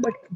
But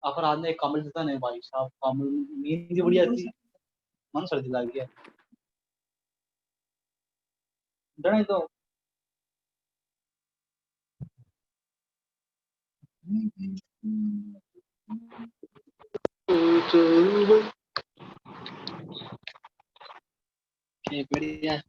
अपराध ने कमल देता नहीं भाई साहब कमल नींद बढ़िया थी मन सर्दी लग गया डरे तो बढ़िया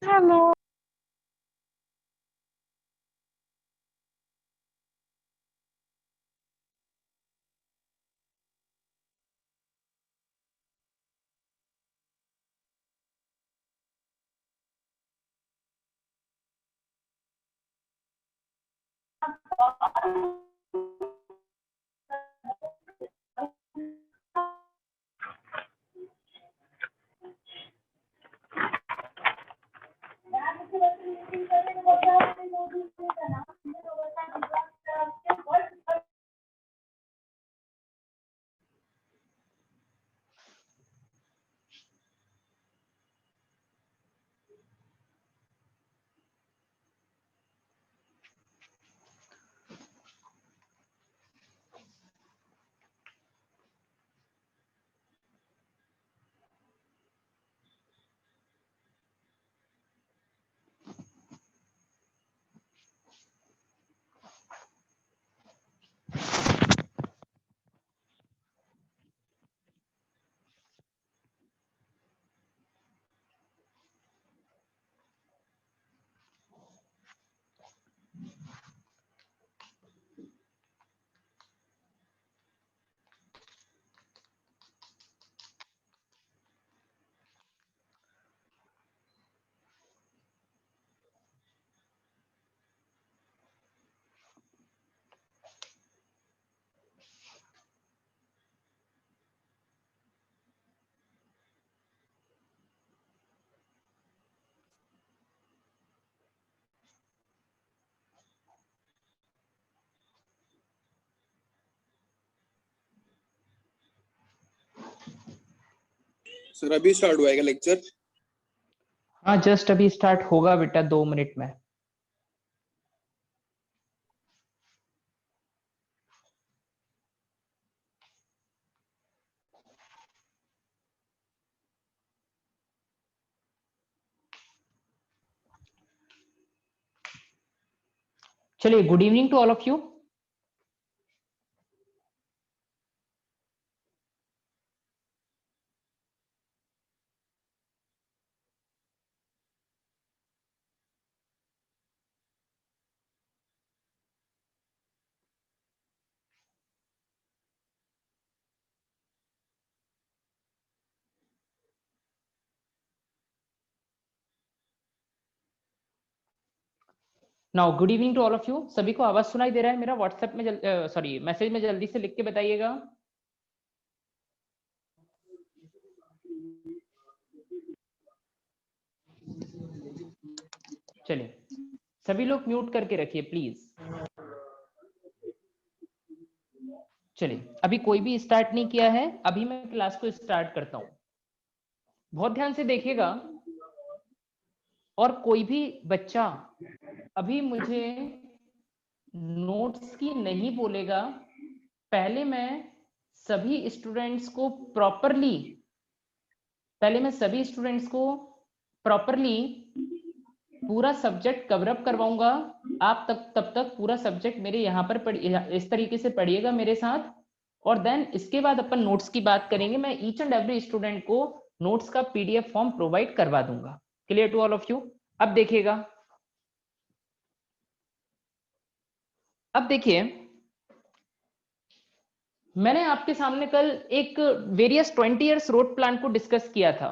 हेलो सर अभी स्टार्ट हुआ है क्या लेक्चर? हाँ जस्ट अभी स्टार्ट होगा बेटा 2 मिनट में। चलिए, good evening to all of you. Now good evening to all of you. सभी को आवाज सुनाई दे रहा है मेरा? व्हाट्सएप में सॉरी मैसेज में जल्दी से लिख के बताइएगा। चलिए, सभी लोग म्यूट करके रखिए प्लीज। चलिए, अभी कोई भी स्टार्ट नहीं किया है, अभी मैं क्लास को स्टार्ट करता हूं। बहुत ध्यान से देखिएगा, और कोई भी बच्चा अभी मुझे नोट्स की नहीं बोलेगा। पहले मैं सभी स्टूडेंट्स को प्रॉपरली पूरा सब्जेक्ट कवर अप करवाऊंगा। आप तब तक पूरा सब्जेक्ट मेरे यहाँ पर इस तरीके से पढ़िएगा मेरे साथ, और देन इसके बाद अपन नोट्स की बात करेंगे। मैं ईच एंड एवरी स्टूडेंट को नोट्स का पीडीएफ फॉर्म प्रोवाइड करवा दूंगा। Clear to all of you? अब देखिएगा, अब देखिए, मैंने आपके सामने कल एक वेरियस 20 इयर्स रोड प्लान को डिस्कस किया था।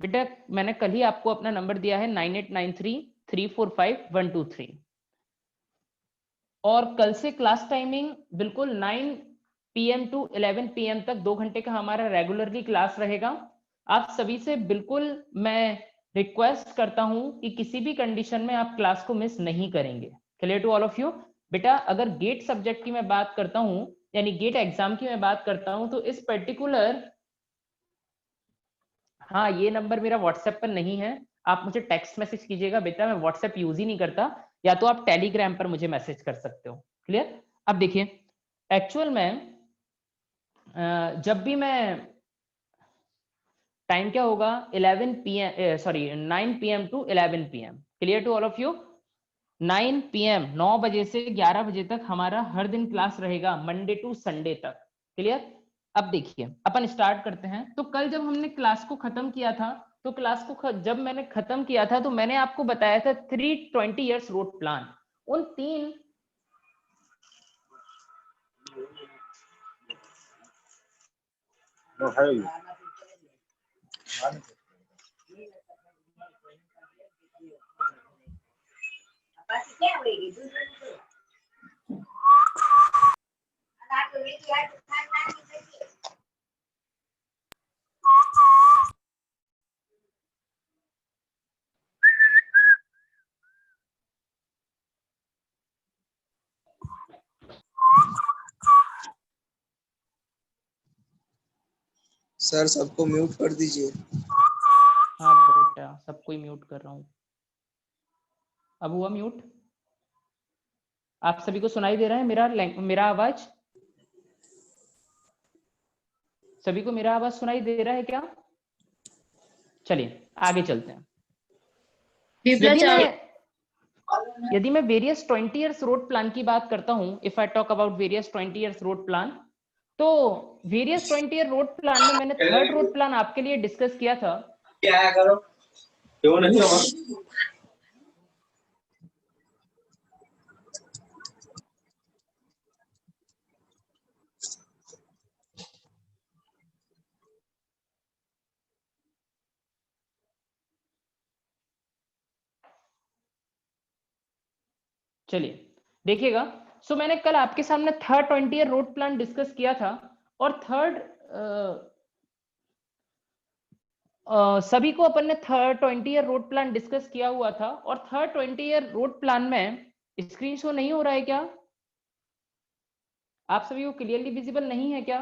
बेटा मैंने कल ही आपको अपना नंबर दिया है 9893345123, और कल से क्लास टाइमिंग बिल्कुल 9 PM टू 11 PM तक 2 घंटे का हमारा रेगुलरली क्लास रहेगा। आप सभी से बिल्कुल मैं रिक्वेस्ट करता हूं कि किसी भी कंडीशन में आप क्लास को मिस नहीं करेंगे। Clear to all of you? बेटा अगर गेट सब्जेक्ट की मैं बात करता हूं, यानी गेट एग्जाम की मैं बात करता हूं, तो इस पर्टिकुलर, हाँ ये नंबर मेरा व्हाट्सएप पर नहीं है, आप मुझे टेक्स्ट मैसेज कीजिएगा। बेटा मैं व्हाट्सएप यूज ही नहीं करता, या तो आप टेलीग्राम पर मुझे मैसेज कर सकते हो। क्लियर? अब देखिए, एक्चुअल में जब भी मैं, टाइम क्या होगा, 11 PM sorry 9 PM to 11 PM। Clear to all of you? 9 PM 9 बजे से 11 बजे तक हमारा हर दिन क्लास रहेगा, मंडे टू संडे तक। क्लियर? अब देखिए, अपन स्टार्ट करते हैं। तो कल जब हमने क्लास को खत्म किया था, तो क्लास को जब मैंने खत्म किया था, तो मैंने आपको बताया था 320 इयर्स रोड प्लान। उन 3 सर सबको म्यूट कर दीजिए। हाँ बेटा सबको म्यूट कर रहा हूं। अब हुआ म्यूट? आप सभी को सुनाई दे रहा है मेरा आवाज? सभी को मेरा आवाज सुनाई दे रहा है क्या? चलिए आगे चलते हैं। यदि मैं वेरियस 20 इयर्स रोड प्लान की बात करता हूं, if I talk about various 20 years road plan, तो वेरियस 20 ईयर रोड प्लान में मैंने थर्ड रोड प्लान आपके लिए डिस्कस किया था। क्या करो क्यों नहीं हो? चलिए देखिएगा, सो मैंने कल आपके सामने third 20 year road plan discuss किया था, और सभी को अपन ने third 20 year road plan discuss किया हुआ था। और थर्ड 20 ईयर रोड प्लान में स्क्रीन शो नहीं हो रहा है क्या? आप सभी को क्लियरली विजिबल नहीं है क्या?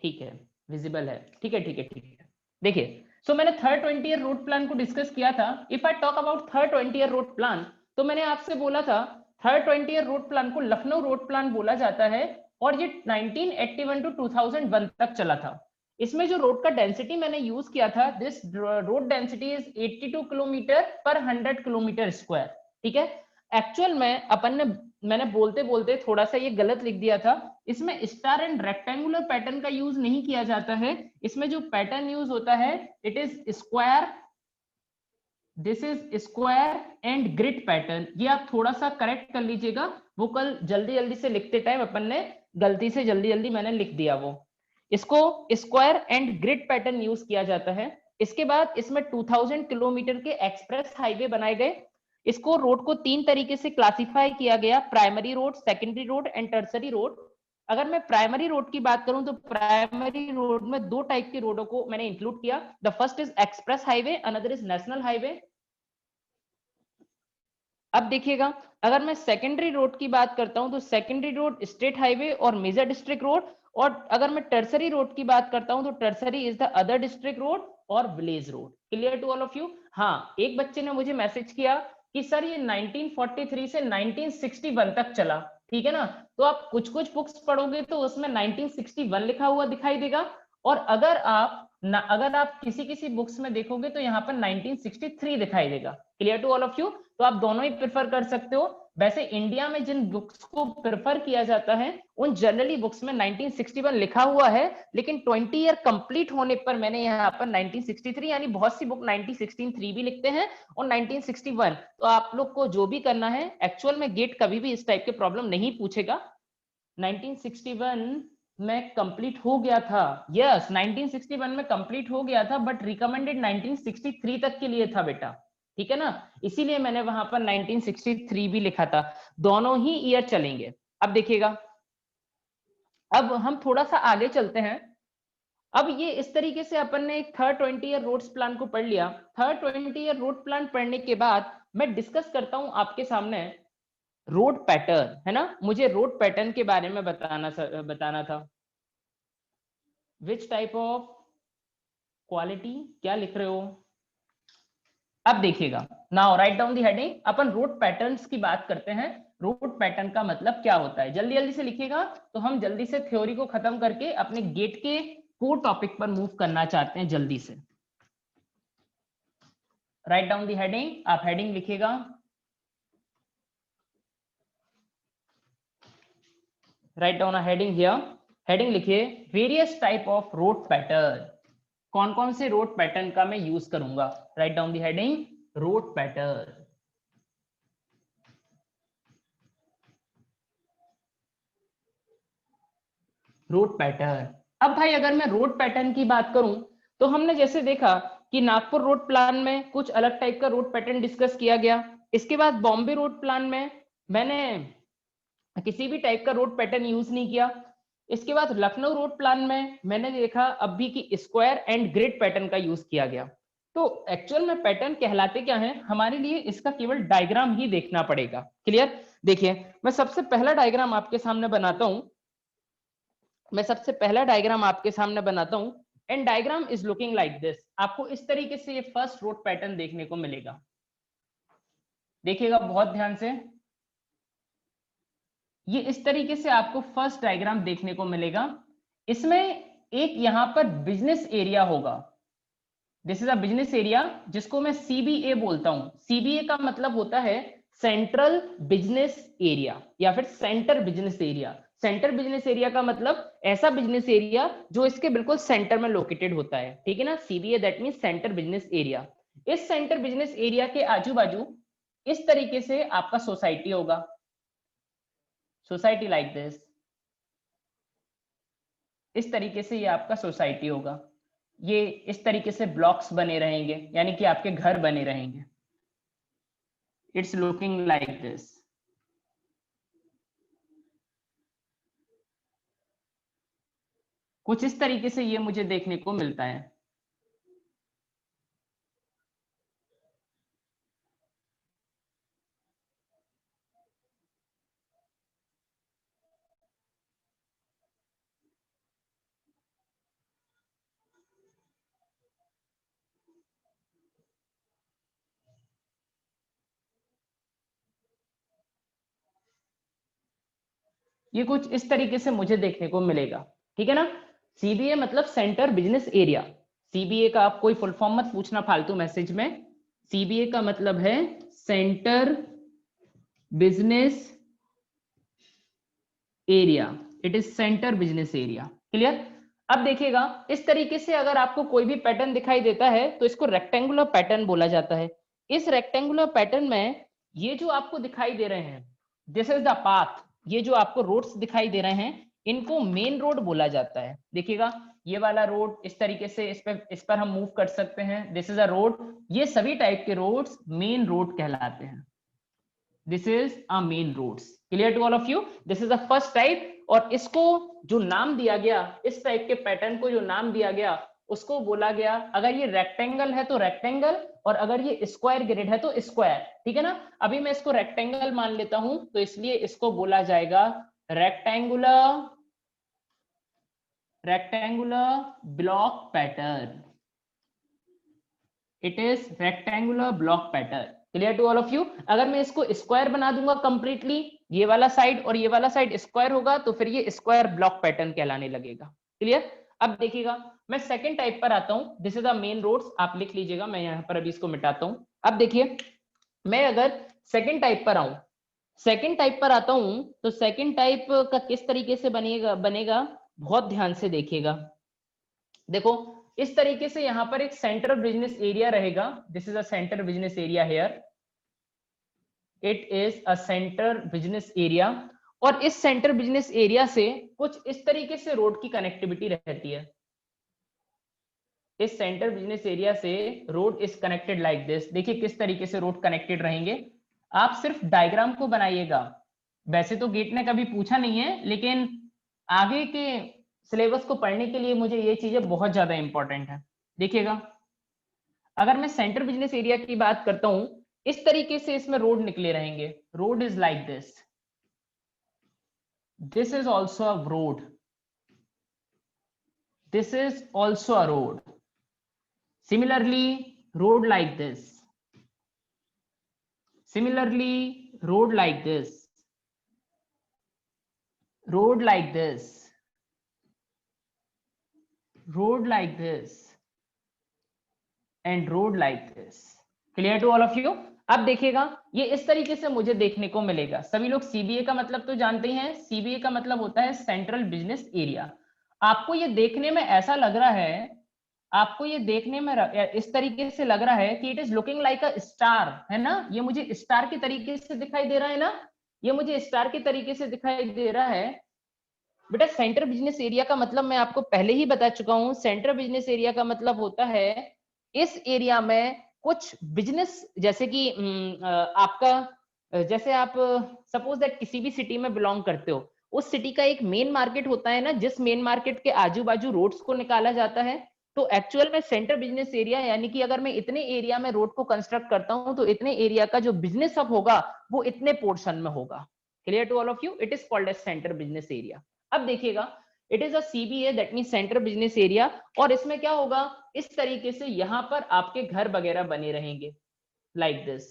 ठीक है, विजिबल है, ठीक है ठीक है ठीक है। देखिए, सो मैंने थर्ड 20 ईयर रोड प्लान को डिस्कस किया था। If I talk about third 20 year road plan, तो मैंने आपसे बोला था थर्ड 20 ईयर रोड प्लान को लखनऊ रोड प्लान बोला जाता है, और ये 1981 टू 2001 तक चला था। इसमें जो रोड का डेंसिटी मैंने यूज किया था, this road density is 82 kilometre पर 100 किलोमीटर स्क्वायर, ठीक है। एक्चुअल में मैंने बोलते बोलते थोड़ा सा ये गलत लिख दिया था। इसमें स्टार एंड रेक्टेंगुलर पैटर्न का यूज नहीं किया जाता है। इसमें जो पैटर्न यूज होता है, it is square, this is square and grid pattern. ये आप थोड़ा सा करेक्ट कर लीजिएगा, वो कल जल्दी जल्दी से लिखते टाइम अपन ने गलती से जल्दी जल्दी मैंने लिख दिया वो। इसको square and grid pattern use किया जाता है। इसके बाद इसमें 2000 किलोमीटर के एक्सप्रेस हाईवे बनाए गए। इसको रोड को 3 तरीके से क्लासिफाई किया गया, primary road, secondary road and tertiary road. अगर मैं प्राइमरी रोड की बात करूं तो प्राइमरी रोड में 2 टाइप के रोडों को मैंने इंक्लूड किया। The first is express highway, another is national highway. अब देखिएगा, अगर मैं सेकेंडरी रोड की बात करता हूं तो सेकेंडरी रोड स्टेट हाईवे और मेजर डिस्ट्रिक्ट रोड, और अगर मैं टर्सरी रोड की बात करता हूं तो tertiary is the other district road और village road. Clear to all of you? हाँ, एक बच्चे ने मुझे मैसेज किया कि सर ये 1943 से 1961 तक चला, ठीक है ना। तो आप कुछ कुछ बुक्स पढ़ोगे तो उसमें 1961 लिखा हुआ दिखाई देगा, और अगर आप किसी किसी बुक्स में देखोगे तो यहाँ पर 1963 दिखाई देगा। Clear to all of you? तो आप दोनों ही प्रेफर कर सकते हो। वैसे इंडिया में जिन बुक्स को प्रेफर किया जाता है उन जनरली बुक्स में 1961 लिखा हुआ है, लेकिन 20 ईयर कंप्लीट होने पर मैंने यहाँ पर 1963, यानी बहुत सी बुक 1963 भी लिखते हैं और 1961। तो आप लोग को जो भी करना है, एक्चुअल में गेट कभी भी इस टाइप के प्रॉब्लम नहीं पूछेगा। 1961 में कंप्लीट हो गया था, यस 1961 में कंप्लीट हो गया था, बट रिकमेंडेड 1963 तक के लिए था बेटा, ठीक है ना। इसीलिए मैंने वहां पर 1963 भी लिखा था। दोनों ही ईयर चलेंगे। अब देखिएगा, अब हम थोड़ा सा आगे चलते हैं। अब ये इस तरीके से अपन ने एक थर्ड 20 ईयर रोड्स प्लान को पढ़ लिया। थर्ड 20 ईयर रोड प्लान पढ़ने के बाद मैं डिस्कस करता हूं आपके सामने रोड पैटर्न, है ना। मुझे रोड पैटर्न के बारे में बताना था। विच टाइप ऑफ क्वालिटी, क्या लिख रहे हो? अब देखिएगा, now right down the heading. Upon road patterns की बात करते हैं। रोड पैटर्न का मतलब क्या होता है, जल्दी जल्दी से लिखिएगा, तो हम जल्दी से थ्योरी को खत्म करके अपने गेट के कोर टॉपिक पर मूव करना चाहते हैं जल्दी से। राइट डाउन दी हेडिंग, आप हेडिंग लिखिएगा। Write down a heading here. Heading लिखिए various type of road pattern. कौन कौन से रोड पैटर्न का मैं यूज करूंगा? Write down the heading road pattern. Road pattern. अब भाई अगर मैं रोड पैटर्न की बात करूं तो हमने जैसे देखा कि नागपुर रोड प्लान में कुछ अलग टाइप का रोड पैटर्न डिस्कस किया गया। इसके बाद बॉम्बे रोड प्लान में मैंने किसी भी टाइप का रोड पैटर्न यूज नहीं किया। इसके बाद लखनऊ रोड प्लान में मैंने देखा अब भी कि स्क्वायर एंड ग्रिड पैटर्न का यूज किया गया। तो एक्चुअल में पैटर्न कहलाते क्या है हमारे लिए, इसका केवल डायग्राम ही देखना पड़ेगा। क्लियर? देखिए, मैं सबसे पहला डायग्राम आपके सामने बनाता हूं। And diagram is looking like this. आपको इस तरीके से ये फर्स्ट रोड पैटर्न देखने को मिलेगा। देखिएगा बहुत ध्यान से, ये इस तरीके से आपको फर्स्ट डायग्राम देखने को मिलेगा। इसमें एक यहां पर बिजनेस एरिया होगा। This is a business area, जिसको मैं सीबीए बोलता हूं। सीबीए का मतलब होता है सेंट्रल बिजनेस एरिया या फिर centre business area. Centre business area का मतलब ऐसा बिजनेस एरिया जो इसके बिल्कुल सेंटर में लोकेटेड होता है, ठीक है ना। CBA that means centre business area. इस सेंटर बिजनेस एरिया के आजू बाजू इस तरीके से आपका सोसाइटी होगा। सोसाइटी लाइक दिस, इस तरीके से ये आपका सोसाइटी होगा। ये इस तरीके से ब्लॉक्स बने रहेंगे, यानी कि आपके घर बने रहेंगे। It's looking like this. कुछ इस तरीके से ये मुझे देखने को मिलता है। ये कुछ इस तरीके से मुझे देखने को मिलेगा, ठीक है ना। सीबीए मतलब सेंटर बिजनेस एरिया। सीबीए का आप कोई फुल फॉर्म मत पूछना फालतू मैसेज में। सीबीए का मतलब है centre business area, it is centre business area. Clear. अब देखिएगा इस तरीके से अगर आपको कोई भी पैटर्न दिखाई देता है तो इसको रेक्टेंगुलर पैटर्न बोला जाता है। इस रेक्टेंगुलर पैटर्न में ये जो आपको दिखाई दे रहे हैं, दिस इज द पाथ, ये जो आपको रोड्स दिखाई दे रहे हैं इनको मेन रोड बोला जाता है। देखिएगा ये वाला रोड इस तरीके से इस पर हम मूव कर सकते हैं, दिस इज अ रोड। ये सभी टाइप के रोड्स मेन रोड कहलाते हैं। This is a main roads. Clear to all of you. This is the first type, और इसको जो नाम दिया गया, इस टाइप के पैटर्न को जो नाम दिया गया उसको बोला गया, अगर ये रेक्टेंगल है तो रेक्टेंगल, और अगर ये स्क्वायर ग्रिड है तो स्क्वायर, ठीक है ना। अभी मैं इसको रेक्टेंगल मान लेता हूं तो इसलिए इसको बोला जाएगा rectangular block pattern. It is rectangular block pattern. Clear to all of you. अगर मैं इसको स्क्वायर बना दूंगा कंप्लीटली, ये वाला साइड और ये वाला साइड स्क्वायर होगा तो फिर ये स्क्वायर ब्लॉक पैटर्न कहलाने लगेगा। क्लियर। अब देखिएगा मैं सेकंड टाइप पर आता हूं, this is the main roads, आप लिख लीजिएगा, मैं यहां पर अभी इसको मिटाता हूं। अब देखिए मैं अगर सेकंड टाइप पर आऊं, सेकंड टाइप पर आता हूं तो सेकंड टाइप का किस तरीके से बनेगा बहुत ध्यान से देखिएगा। देखो इस तरीके से यहां पर एक सेंटर बिजनेस एरिया रहेगा, this is a centre business area here, it is a centre business area. और इस सेंटर बिजनेस एरिया से कुछ इस तरीके से रोड की कनेक्टिविटी रहती है। इस सेंटर बिजनेस एरिया से road is connected like this. देखिए किस तरीके से रोड कनेक्टेड रहेंगे, आप सिर्फ डायग्राम को बनाइएगा। वैसे तो गेट ने कभी पूछा नहीं है, लेकिन आगे के सिलेबस को पढ़ने के लिए मुझे ये चीजें बहुत ज्यादा इंपॉर्टेंट है। देखिएगा अगर मैं सेंटर बिजनेस एरिया की बात करता हूं, इस तरीके से इसमें रोड निकले रहेंगे, road is like this, this is also a road, this is also a road, similarly road like this, similarly road like this, road like this, road like this, and road like this. Clear to all of you? अब देखिएगा ये इस तरीके से मुझे देखने को मिलेगा। सभी लोग सीबीए का मतलब तो जानते हैं, सीबीए का मतलब होता है सेंट्रल बिजनेस एरिया। आपको ये देखने में ऐसा लग रहा है, आपको ये देखने में इस तरीके से लग रहा है कि it is looking like a star, है ना। ये मुझे स्टार के तरीके से दिखाई दे रहा है ना, ये मुझे स्टार के तरीके से दिखाई दे रहा है। बेटा सेंटर बिजनेस एरिया का मतलब मैं आपको पहले ही बता चुका हूं, सेंटर बिजनेस एरिया का मतलब होता है इस एरिया में कुछ बिजनेस, जैसे कि आपका, जैसे आप सपोज दैट किसी भी सिटी में बिलोंग करते हो, उस सिटी का एक मेन मार्केट होता है ना, जिस मेन मार्केट के आजू बाजू रोड्स को निकाला जाता है। तो एक्चुअल में सेंटर बिजनेस एरिया यानी कि अगर मैं इतने एरिया में रोड को कंस्ट्रक्ट करता हूं तो इतने एरिया का जो बिजनेस हब होगा वो इतने पोर्शन में होगा। Clear to all of you. It is called as centre business area. अब देखिएगा it is a CBA, that mean centre business area, और इसमें क्या होगा, इस तरीके से यहां पर आपके घर वगैरह बने रहेंगे लाइक दिस,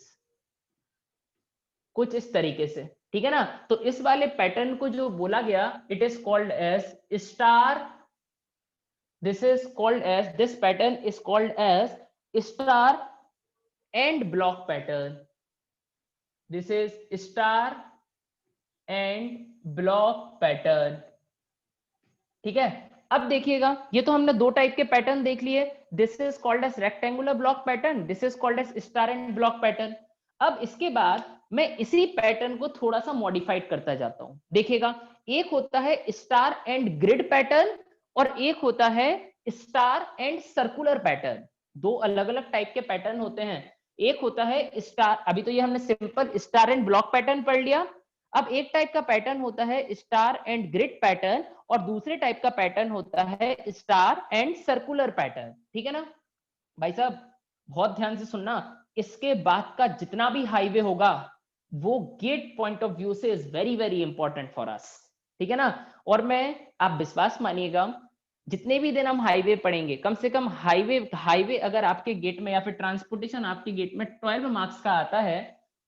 कुछ इस तरीके से, ठीक है ना। तो इस वाले पैटर्न को जो बोला गया, it is called as star, this is called as, this pattern is called as star and block pattern, this is star and block pattern, ठीक है। अब देखिएगा ये तो हमने दो टाइप के पैटर्न देख लिए, this is called as rectangular block pattern, this is called as star and block pattern. अब इसके बाद मैं इसी पैटर्न को थोड़ा सा मॉडिफाइड करता जाता हूं। देखिएगा एक होता है स्टार एंड ग्रिड पैटर्न और एक होता है स्टार एंड सर्कुलर पैटर्न। दो अलग अलग टाइप के पैटर्न होते हैं। एक होता है स्टार, अभी तो ये हमने simple star and block pattern पढ़ लिया। अब एक टाइप का पैटर्न होता है स्टार एंड ग्रिड पैटर्न और दूसरे टाइप का पैटर्न होता है स्टार एंड सर्कुलर पैटर्न, ठीक है ना। भाई साहब बहुत ध्यान से सुनना, इसके बाद का जितना भी हाईवे होगा वो गेट पॉइंट ऑफ व्यू से is very very important for अस, ठीक है ना। और मैं, आप विश्वास मानिएगा, जितने भी दिन हम हाईवे पढ़ेंगे, कम से कम हाईवे अगर आपके गेट में या फिर ट्रांसपोर्टेशन आपके गेट में 12 मार्क्स का आता है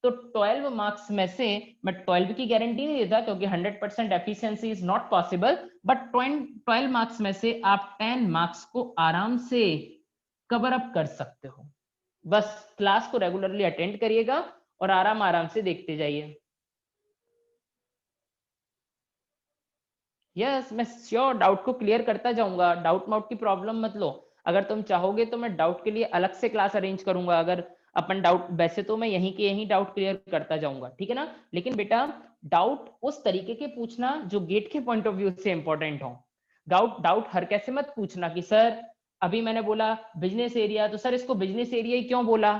तो 12 मार्क्स में से मैं 12 की गारंटी नहीं देता क्योंकि 100% efficiency is not possible, but 12 marks में से आप 10 मार्क्स को आराम से कवर अप कर सकते हो। बस क्लास को रेगुलरली अटेंड करिएगा और आराम आराम से देखते जाइए। यस, मैं श्योर डाउट को क्लियर करता जाऊंगा, डाउट माउट की प्रॉब्लम मत लो। अगर तुम चाहोगे तो मैं डाउट के लिए अलग से क्लास अरेंज करूंगा, अगर अपन डाउट, वैसे तो मैं यहीं के यहीं डाउट क्लियर करता जाऊंगा, ठीक है ना। लेकिन बेटा डाउट उस तरीके के पूछना जो गेट के पॉइंट ऑफ व्यू से इंपॉर्टेंट हो। डाउट हर कैसे मत पूछना कि सर अभी मैंने बोला बिजनेस एरिया, तो सर इसको बिजनेस एरिया ही क्यों बोला।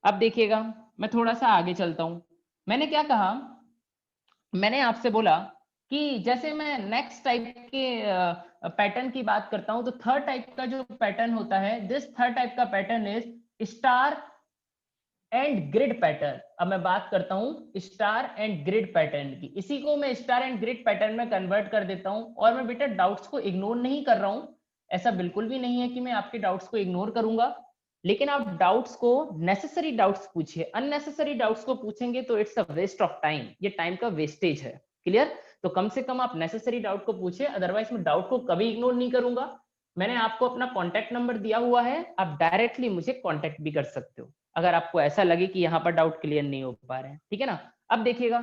अब देखिएगा मैं थोड़ा सा आगे चलता हूं। मैंने क्या कहा, मैंने आपसे बोला कि जैसे मैं नेक्स्ट टाइप के पैटर्न की बात करता हूं, तो थर्ड टाइप का जो पैटर्न होता है, दिस थर्ड टाइप का pattern is star and grid pattern. अब मैं बात करता हूं स्टार एंड ग्रिड पैटर्न की, इसी को मैं स्टार एंड ग्रिड पैटर्न में कन्वर्ट कर देता हूं। और मैं बेटा डाउट्स को इग्नोर नहीं कर रहा हूं, ऐसा बिल्कुल भी नहीं है कि मैं आपके डाउट्स को इग्नोर करूंगा, लेकिन आप डाउट्स को, नेसेसरी डाउट्स पूछिए। अननेसेसरी डाउट्स को पूछेंगे तो it's a waste of time, ये टाइम का वेस्टेज है। क्लियर? तो कम से कम आप नेसेसरी डाउट को पूछिए, अदरवाइज मैं डाउट को कभी इग्नोर नहीं करूंगा। मैंने आपको अपना कॉन्टैक्ट नंबर दिया हुआ है, आप डायरेक्टली मुझे कॉन्टैक्ट भी कर सकते हो अगर आपको ऐसा लगे कि यहाँ पर डाउट क्लियर नहीं हो पा रहे हैं, ठीक है ना। अब देखिएगा,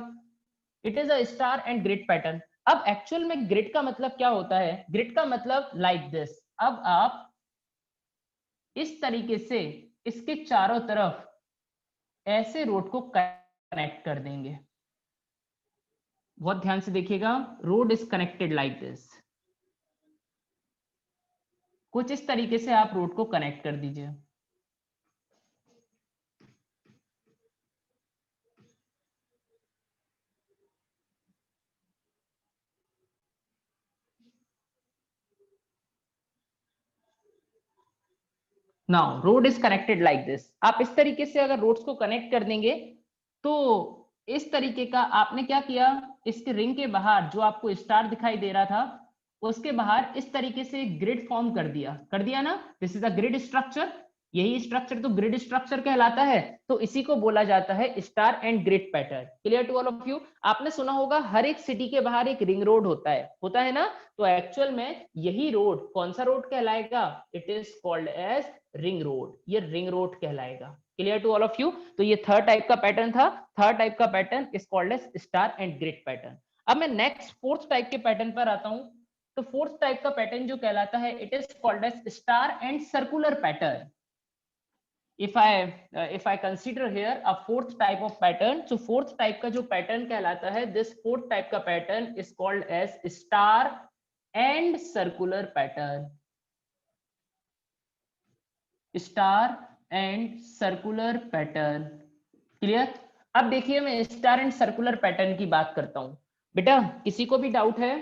it is a star and grid pattern. अब एक्चुअल में ग्रिड का मतलब क्या होता है? ग्रिड का मतलब लाइक दिस। अब आप इस तरीके से इसके चारों तरफ ऐसे रोड को कनेक्ट कर देंगे। बहुत ध्यान से देखिएगा, road is connected like this. कुछ इस तरीके से आप रोड को कनेक्ट कर दीजिए। Now road is connected like this. आप इस तरीके से अगर रोड्स को कनेक्ट कर देंगे तो इस तरीके का आपने क्या किया, इसके रिंग के बाहर जो आपको स्टार दिखाई दे रहा था उसके बाहर इस तरीके से ग्रिड फॉर्म कर दिया ना। This is a grid structure. यही स्ट्रक्चर तो ग्रिड स्ट्रक्चर कहलाता है, तो इसी को बोला जाता है star and grid pattern. Clear to all of you? आपने सुना होगा हर एक सिटी के बाहर एक रिंग रोड होता है ना। तो एक्चुअल में यही रोड कौन सा रोड कहलाएगा? It is called as ring road. ये रिंग रोड कहलाएगा। Clear to all of you? तो ये थर्ड टाइप का पैटर्न था। थर्ड टाइप का pattern is called as star and grid pattern. अब मैं नेक्स्ट फोर्थ टाइप के पैटर्न पर आता हूं। तो फोर्थ टाइप का पैटर्न जो कहलाता है, it is called as star and circular pattern. if I consider here a fourth type of pattern, so fourth type का जो पैटर्न कहलाता है, this fourth type का pattern is called as star and circular pattern. Star and circular pattern. Clear? अब देखिए मैं star and circular pattern की बात करता हूं। बेटा किसी को भी डाउट है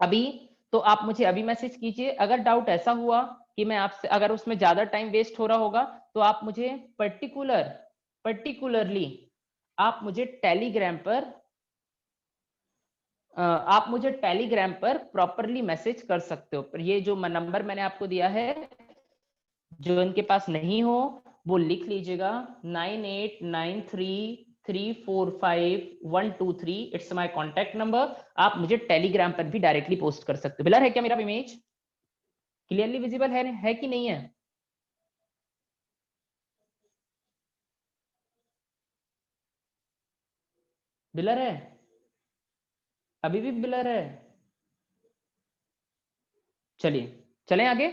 अभी तो आप मुझे अभी मैसेज कीजिए। अगर डाउट ऐसा हुआ कि मैं आपसे, अगर उसमें ज्यादा टाइम वेस्ट हो रहा होगा तो आप मुझे पर्टिकुलरली आप मुझे टेलीग्राम पर प्रॉपरली मैसेज कर सकते हो। पर ये जो नंबर मैंने आपको दिया है, जो इनके पास नहीं हो वो लिख लीजिएगा 9893345123। It's my contact number. आप मुझे टेलीग्राम पर भी डायरेक्टली पोस्ट कर सकते हो। ब्लर है क्या मेरा इमेज? क्लियरली विजिबल है कि नहीं है? ब्लर है? अभी भी ब्लर है? चलिए चलें आगे।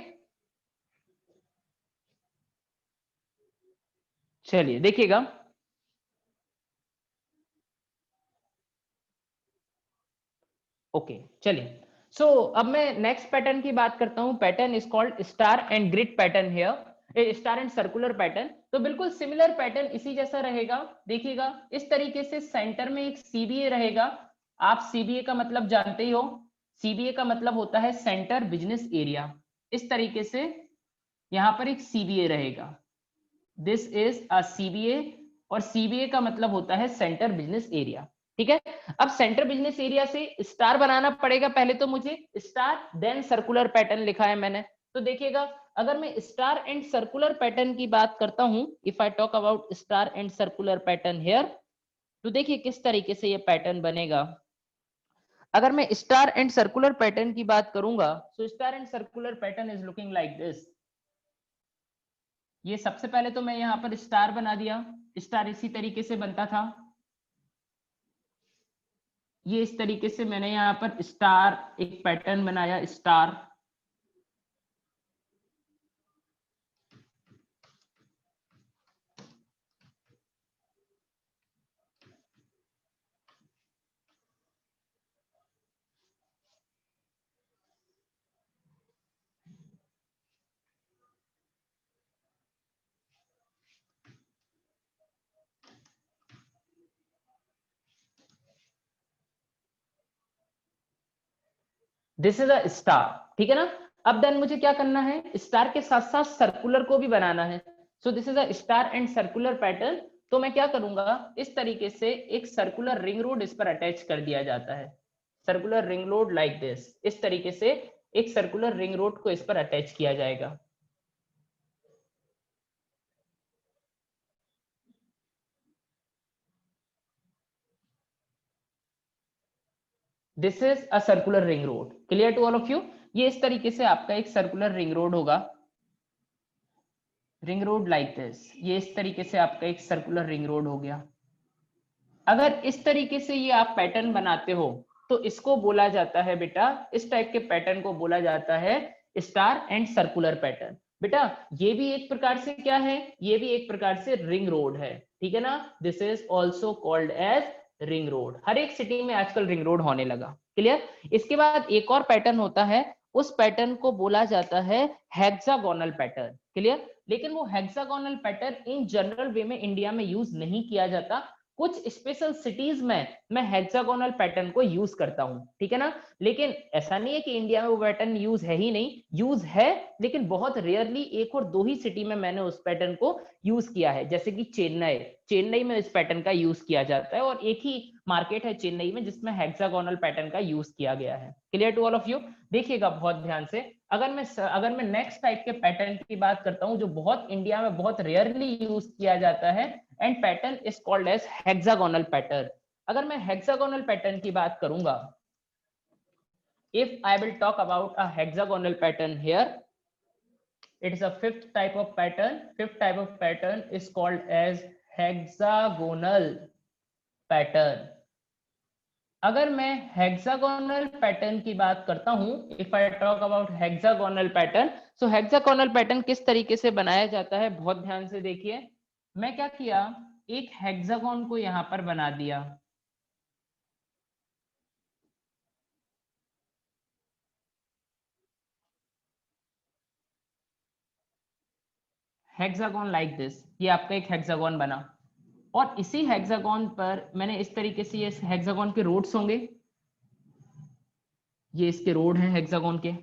चलिए देखिएगा, ओके चलिए। सो अब मैं नेक्स्ट पैटर्न की बात करता हूं। Pattern is called star and grid pattern here, star and circular pattern. तो बिल्कुल सिमिलर पैटर्न इसी जैसा रहेगा। देखिएगा इस तरीके से सेंटर में एक सीबीए रहेगा। आप सीबीए का मतलब जानते ही हो, सीबीए का मतलब होता है सेंटर बिजनेस एरिया। इस तरीके से यहां पर एक सीबीए रहेगा। दिस इज अ सीबीए, और सीबीए का मतलब होता है सेंटर बिजनेस एरिया। ठीक है? अब सेंटर बिजनेस एरिया से स्टार बनाना पड़ेगा। पहले तो मुझे स्टार देन सर्कुलर पैटर्न लिखा है मैंने। तो देखिएगा अगर मैं स्टार एंड सर्कुलर पैटर्न की बात करता हूं, if I talk about star and circular pattern here, तो देखिए किस तरीके से ये पैटर्न बनेगा। अगर मैं स्टार एंड सर्कुलर पैटर्न की बात करूंगा, so star and circular pattern is looking like this. ये सबसे पहले तो मैं यहाँ पर स्टार बना दिया, स्टार इसी तरीके से बनता था, ये इस तरीके से मैंने यहाँ पर स्टार एक पैटर्न बनाया, star. This is a star, ठीक है ना। अब देन मुझे क्या करना है, स्टार के साथ साथ सर्कुलर को भी बनाना है। So this is a star and circular pattern. तो मैं क्या करूंगा, इस तरीके से एक सर्कुलर रिंग रोड इस पर अटैच कर दिया जाता है, circular ring road like this. इस तरीके से एक सर्कुलर रिंग रोड को इस पर अटैच किया जाएगा। This is a circular ring road, clear to all of you. ये इस तरीके से आपका एक सर्कुलर रिंग रोड होगा, रिंग रोड लाइक दिस। ये इस तरीके से आपका एक सर्कुलर रिंग रोड हो गया। अगर इस तरीके से ये आप पैटर्न बनाते हो तो इसको बोला जाता है बेटा, इस टाइप के पैटर्न को बोला जाता है स्टार एंड सर्कुलर पैटर्न। बेटा ये भी एक प्रकार से क्या है, ये भी एक प्रकार से रिंग रोड है, ठीक है ना। This is also called as ring road. हर एक सिटी में आजकल रिंग रोड होने लगा, क्लियर। इसके बाद एक और पैटर्न होता है, उस पैटर्न को बोला जाता है हेक्सागोनल पैटर्न, क्लियर। लेकिन वो हेक्सागोनल पैटर्न इन जनरल वे में इंडिया में यूज नहीं किया जाता, कुछ स्पेशल सिटीज में मैं हेक्सागोनल पैटर्न को यूज करता हूं, ठीक है ना। लेकिन ऐसा नहीं है कि इंडिया में वो पैटर्न यूज है ही नहीं, यूज है, लेकिन बहुत रेयरली एक और दो ही सिटी में मैंने उस पैटर्न को यूज किया है, जैसे कि चेन्नई, चेन्नई में इस पैटर्न का यूज किया जाता है, और एक ही मार्केट है चेन्नई में जिसमें हेक्सागोनल पैटर्न का यूज किया गया है। Clear to all of you. देखिएगा बहुत ध्यान से, अगर मैं नेक्स्ट टाइप के पैटर्न की बात करता हूं जो बहुत इंडिया में बहुत रेयरली यूज किया जाता है, and pattern is called as hexagonal pattern. अगर मैं हेक्सागोनल पैटर्न की बात करूंगा, if I will talk about a hexagonal pattern here, it is a fifth type of pattern. Fifth type of pattern is called as hexagonal pattern. अगर मैं hexagonal pattern की बात करता हूं, if I talk about hexagonal pattern, so hexagonal pattern किस तरीके से बनाया जाता है, बहुत ध्यान से देखिए। मैं क्या किया, एक हेक्सागोन को यहां पर बना दिया, हेक्सागोन लाइक दिस। ये आपका एक हेक्सागोन बना, और इसी हेक्सागोन पर मैंने इस तरीके से, ये हेक्सागोन के रोड्स होंगे, ये इसके रोड हैं हेक्सागोन के।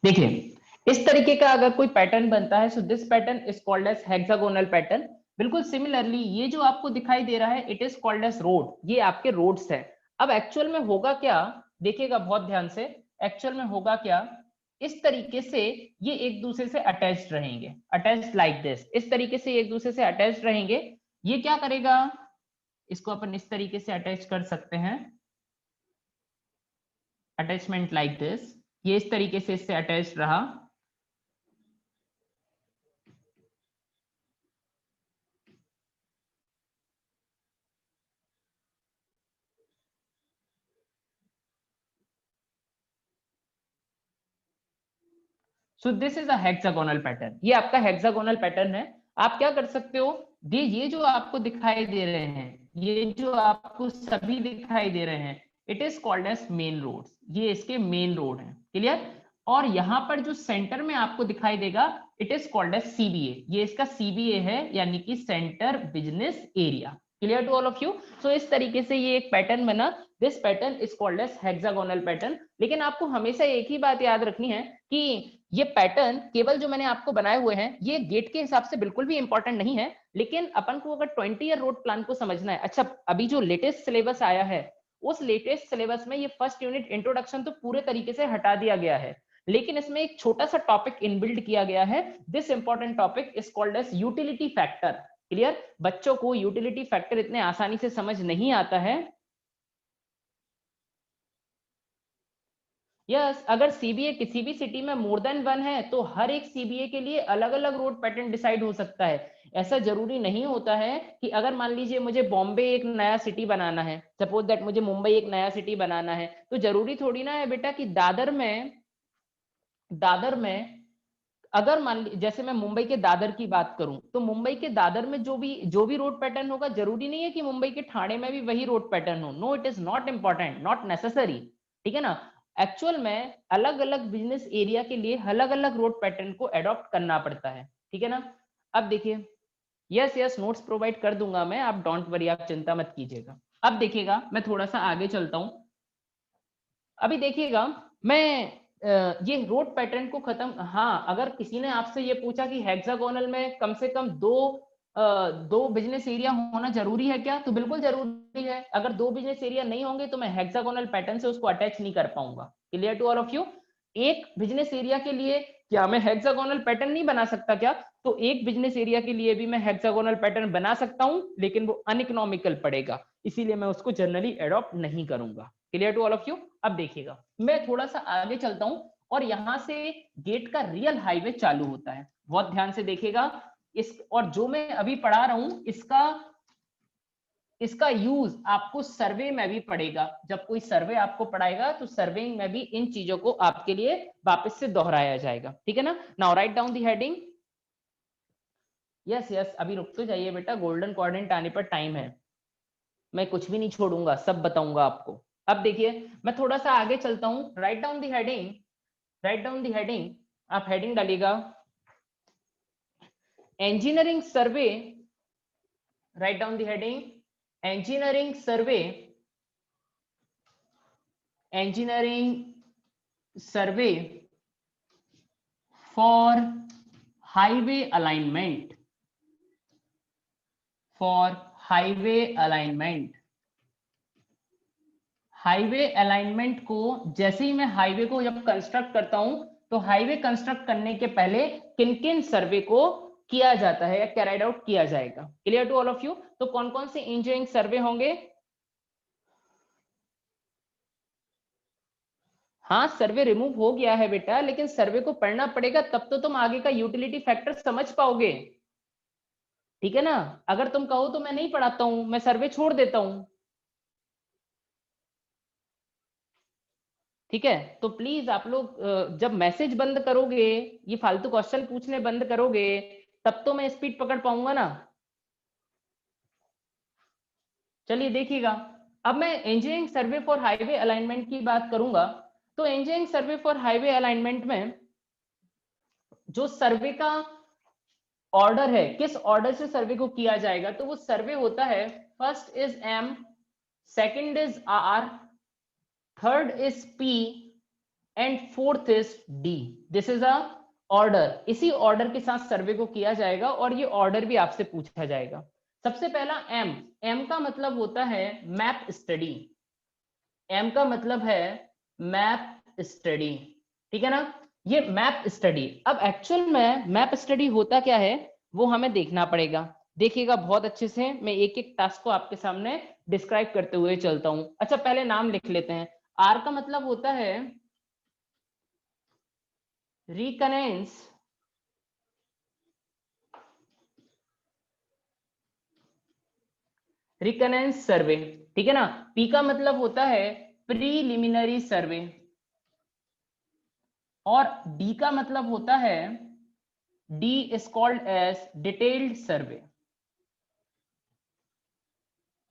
देखिए इस तरीके का अगर कोई पैटर्न बनता है, so this pattern is called as hexagonal pattern. बिल्कुल सिमिलरली ये जो आपको दिखाई दे रहा है, it is called as road, ये आपके रोड्स है। अब एक्चुअल में होगा क्या, देखिएगा बहुत ध्यान से, एक्चुअल में होगा क्या, इस तरीके से ये एक दूसरे से अटैच्ड रहेंगे, अटैच्ड लाइक दिस। इस तरीके से एक दूसरे से अटैच्ड रहेंगे। ये क्या करेगा, इसको अपन इस तरीके से अटैच कर सकते हैं, अटैचमेंट लाइक दिस। ये इस तरीके से इससे अटैच रहा, so this is a hexagonal pattern, ये आपका हेक्सागोनल पैटर्न है। आप क्या कर सकते हो, ये जो आपको दिखाई दे रहे हैं, ये जो आपको सभी दिखाई दे रहे हैं, it is called as main road, ये इसके मेन रोड है, क्लियर। और यहाँ पर जो सेंटर में आपको दिखाई देगा, it is called as CBA, ये इसका सीबीए है, यानी कि centre business area, clear to all of you. So इस तरीके से ये एक पैटर्न बना, this pattern is called as hexagonal pattern. लेकिन आपको हमेशा एक ही बात याद रखनी है कि ये पैटर्न केवल जो मैंने आपको बनाए हुए हैं, ये गेट के हिसाब से बिल्कुल भी इंपॉर्टेंट नहीं है, लेकिन अपन को अगर 20 ईयर रोड प्लान को समझना है। अच्छा, अभी जो लेटेस्ट सिलेबस आया है, उस लेटेस्ट सिलेबस में ये फर्स्ट यूनिट इंट्रोडक्शन तो पूरे तरीके से हटा दिया गया है, लेकिन इसमें एक छोटा सा टॉपिक इनबिल्ड किया गया है। This important topic is called as utility factor, clear. बच्चों को यूटिलिटी फैक्टर इतने आसानी से समझ नहीं आता है। यस, अगर सीबीए किसी भी सिटी में मोर देन 1 है, तो हर एक सीबीए के लिए अलग अलग रोड पैटर्न डिसाइड हो सकता है। ऐसा जरूरी नहीं होता है कि अगर मान लीजिए मुझे बॉम्बे एक नया सिटी बनाना है, सपोज दैट मुझे मुंबई एक नया सिटी बनाना है, तो जरूरी थोड़ी ना है बेटा कि दादर में अगर मान जैसे मैं मुंबई के दादर की बात करूं, तो मुंबई के दादर में जो भी रोड पैटर्न होगा, जरूरी नहीं है कि मुंबई के ठाणे में भी वही रोड पैटर्न हो। No, it is not important, not necessary, ठीक है ना। एक्चुअल में अलग अलग बिजनेस एरिया के लिए अलग अलग रोड पैटर्न को एडॉप्ट करना पड़ता है, ठीक है ना। अब देखिए, यस नोट्स प्रोवाइड कर दूंगा मैं, आप डोंट वरी, आप चिंता मत कीजिएगा। अब देखिएगा, मैं थोड़ा सा आगे चलता हूं। अभी देखिएगा, मैं ये रोड पैटर्न को खत्म, हाँ, अगर किसी ने आपसे ये पूछा कि हेक्सागोनल में कम से कम दो बिजनेस एरिया होना जरूरी है क्या, तो बिल्कुल जरूरी है। अगर 2 बिजनेस एरिया नहीं होंगे तो मैं हेक्सागोनल पैटर्न से उसको अटैच नहीं कर पाऊंगा, clear to all of you. एक बिजनेस एरिया के लिए क्या मैं हेक्सागोनल पैटर्न नहीं बना सकता क्या, तो एक बिजनेस एरिया के लिए भी मैं हेक्सागोनल पैटर्न बना सकता हूं, लेकिन वो अनइकोनॉमिकल पड़ेगा, इसीलिए मैं उसको जनरली एडॉप्ट नहीं करूंगा, clear to all of you. अब देखिएगा, मैं थोड़ा सा आगे चलता हूं, और यहां से गेट का रियल हाईवे चालू होता है, बहुत ध्यान से देखिएगा इस, और जो मैं अभी पढ़ा रहा हूं इसका यूज आपको सर्वे में भी पड़ेगा। जब कोई सर्वे आपको पढ़ाएगा तो सर्वे में भी इन चीजों को आपके लिए वापस से दोहराया जाएगा, ठीक है ना। Now right down the heading. Yes, अभी रुक तो जाइए बेटा, गोल्डन क्वाड्रेंट आने पर टाइम है, मैं कुछ भी नहीं छोड़ूंगा, सब बताऊंगा आपको। अब देखिए, मैं थोड़ा सा आगे चलता हूं, right down the heading, right down the heading. आप हेडिंग डालिएगा engineering survey, right down the heading engineering survey for highway alignment, highway alignment को, जैसे ही मैं हाईवे को जब कंस्ट्रक्ट करता हूं, तो हाईवे कंस्ट्रक्ट करने के पहले किन किन सर्वे को किया जाता है या कैरिड आउट किया जाएगा, clear to all of you. तो कौन कौन से इंजीनियरिंग सर्वे होंगे। हाँ, सर्वे रिमूव हो गया है बेटा, लेकिन सर्वे को पढ़ना पड़ेगा, तब तो तुम आगे का यूटिलिटी फैक्टर समझ पाओगे, ठीक है ना। अगर तुम कहो तो मैं नहीं पढ़ाता हूं, मैं सर्वे छोड़ देता हूं, ठीक है। तो प्लीज आप लोग जब मैसेज बंद करोगे, ये फालतू क्वेश्चन पूछने बंद करोगे, तब तो मैं स्पीड पकड़ पाऊंगा ना। चलिए देखिएगा, अब मैं engineering survey for highway alignment की बात करूंगा। तो engineering survey for highway alignment में जो सर्वे का ऑर्डर है, किस ऑर्डर से सर्वे को किया जाएगा, तो वो सर्वे होता है, first is M, second is R, third is P and fourth is D. This is a order, इसी ऑर्डर के साथ सर्वे को किया जाएगा, और ये ऑर्डर भी आपसे पूछा जाएगा। सबसे पहला एम, एम का मतलब होता है मैप स्टडी, एम का मतलब है मैप स्टडी, ठीक है ना, ये मैप स्टडी। अब एक्चुअल में मैप स्टडी होता क्या है, वो हमें देखना पड़ेगा। देखिएगा बहुत अच्छे से, मैं एक एक टास्क को आपके सामने डिस्क्राइब करते हुए चलता हूं। अच्छा, पहले नाम लिख लेते हैं। आर का मतलब होता है रिकनेंस, रिकनेंस सर्वे, ठीक है ना। पी का मतलब होता है प्रीलिमिनरी सर्वे, और डी का मतलब होता है, D is called as detailed survey.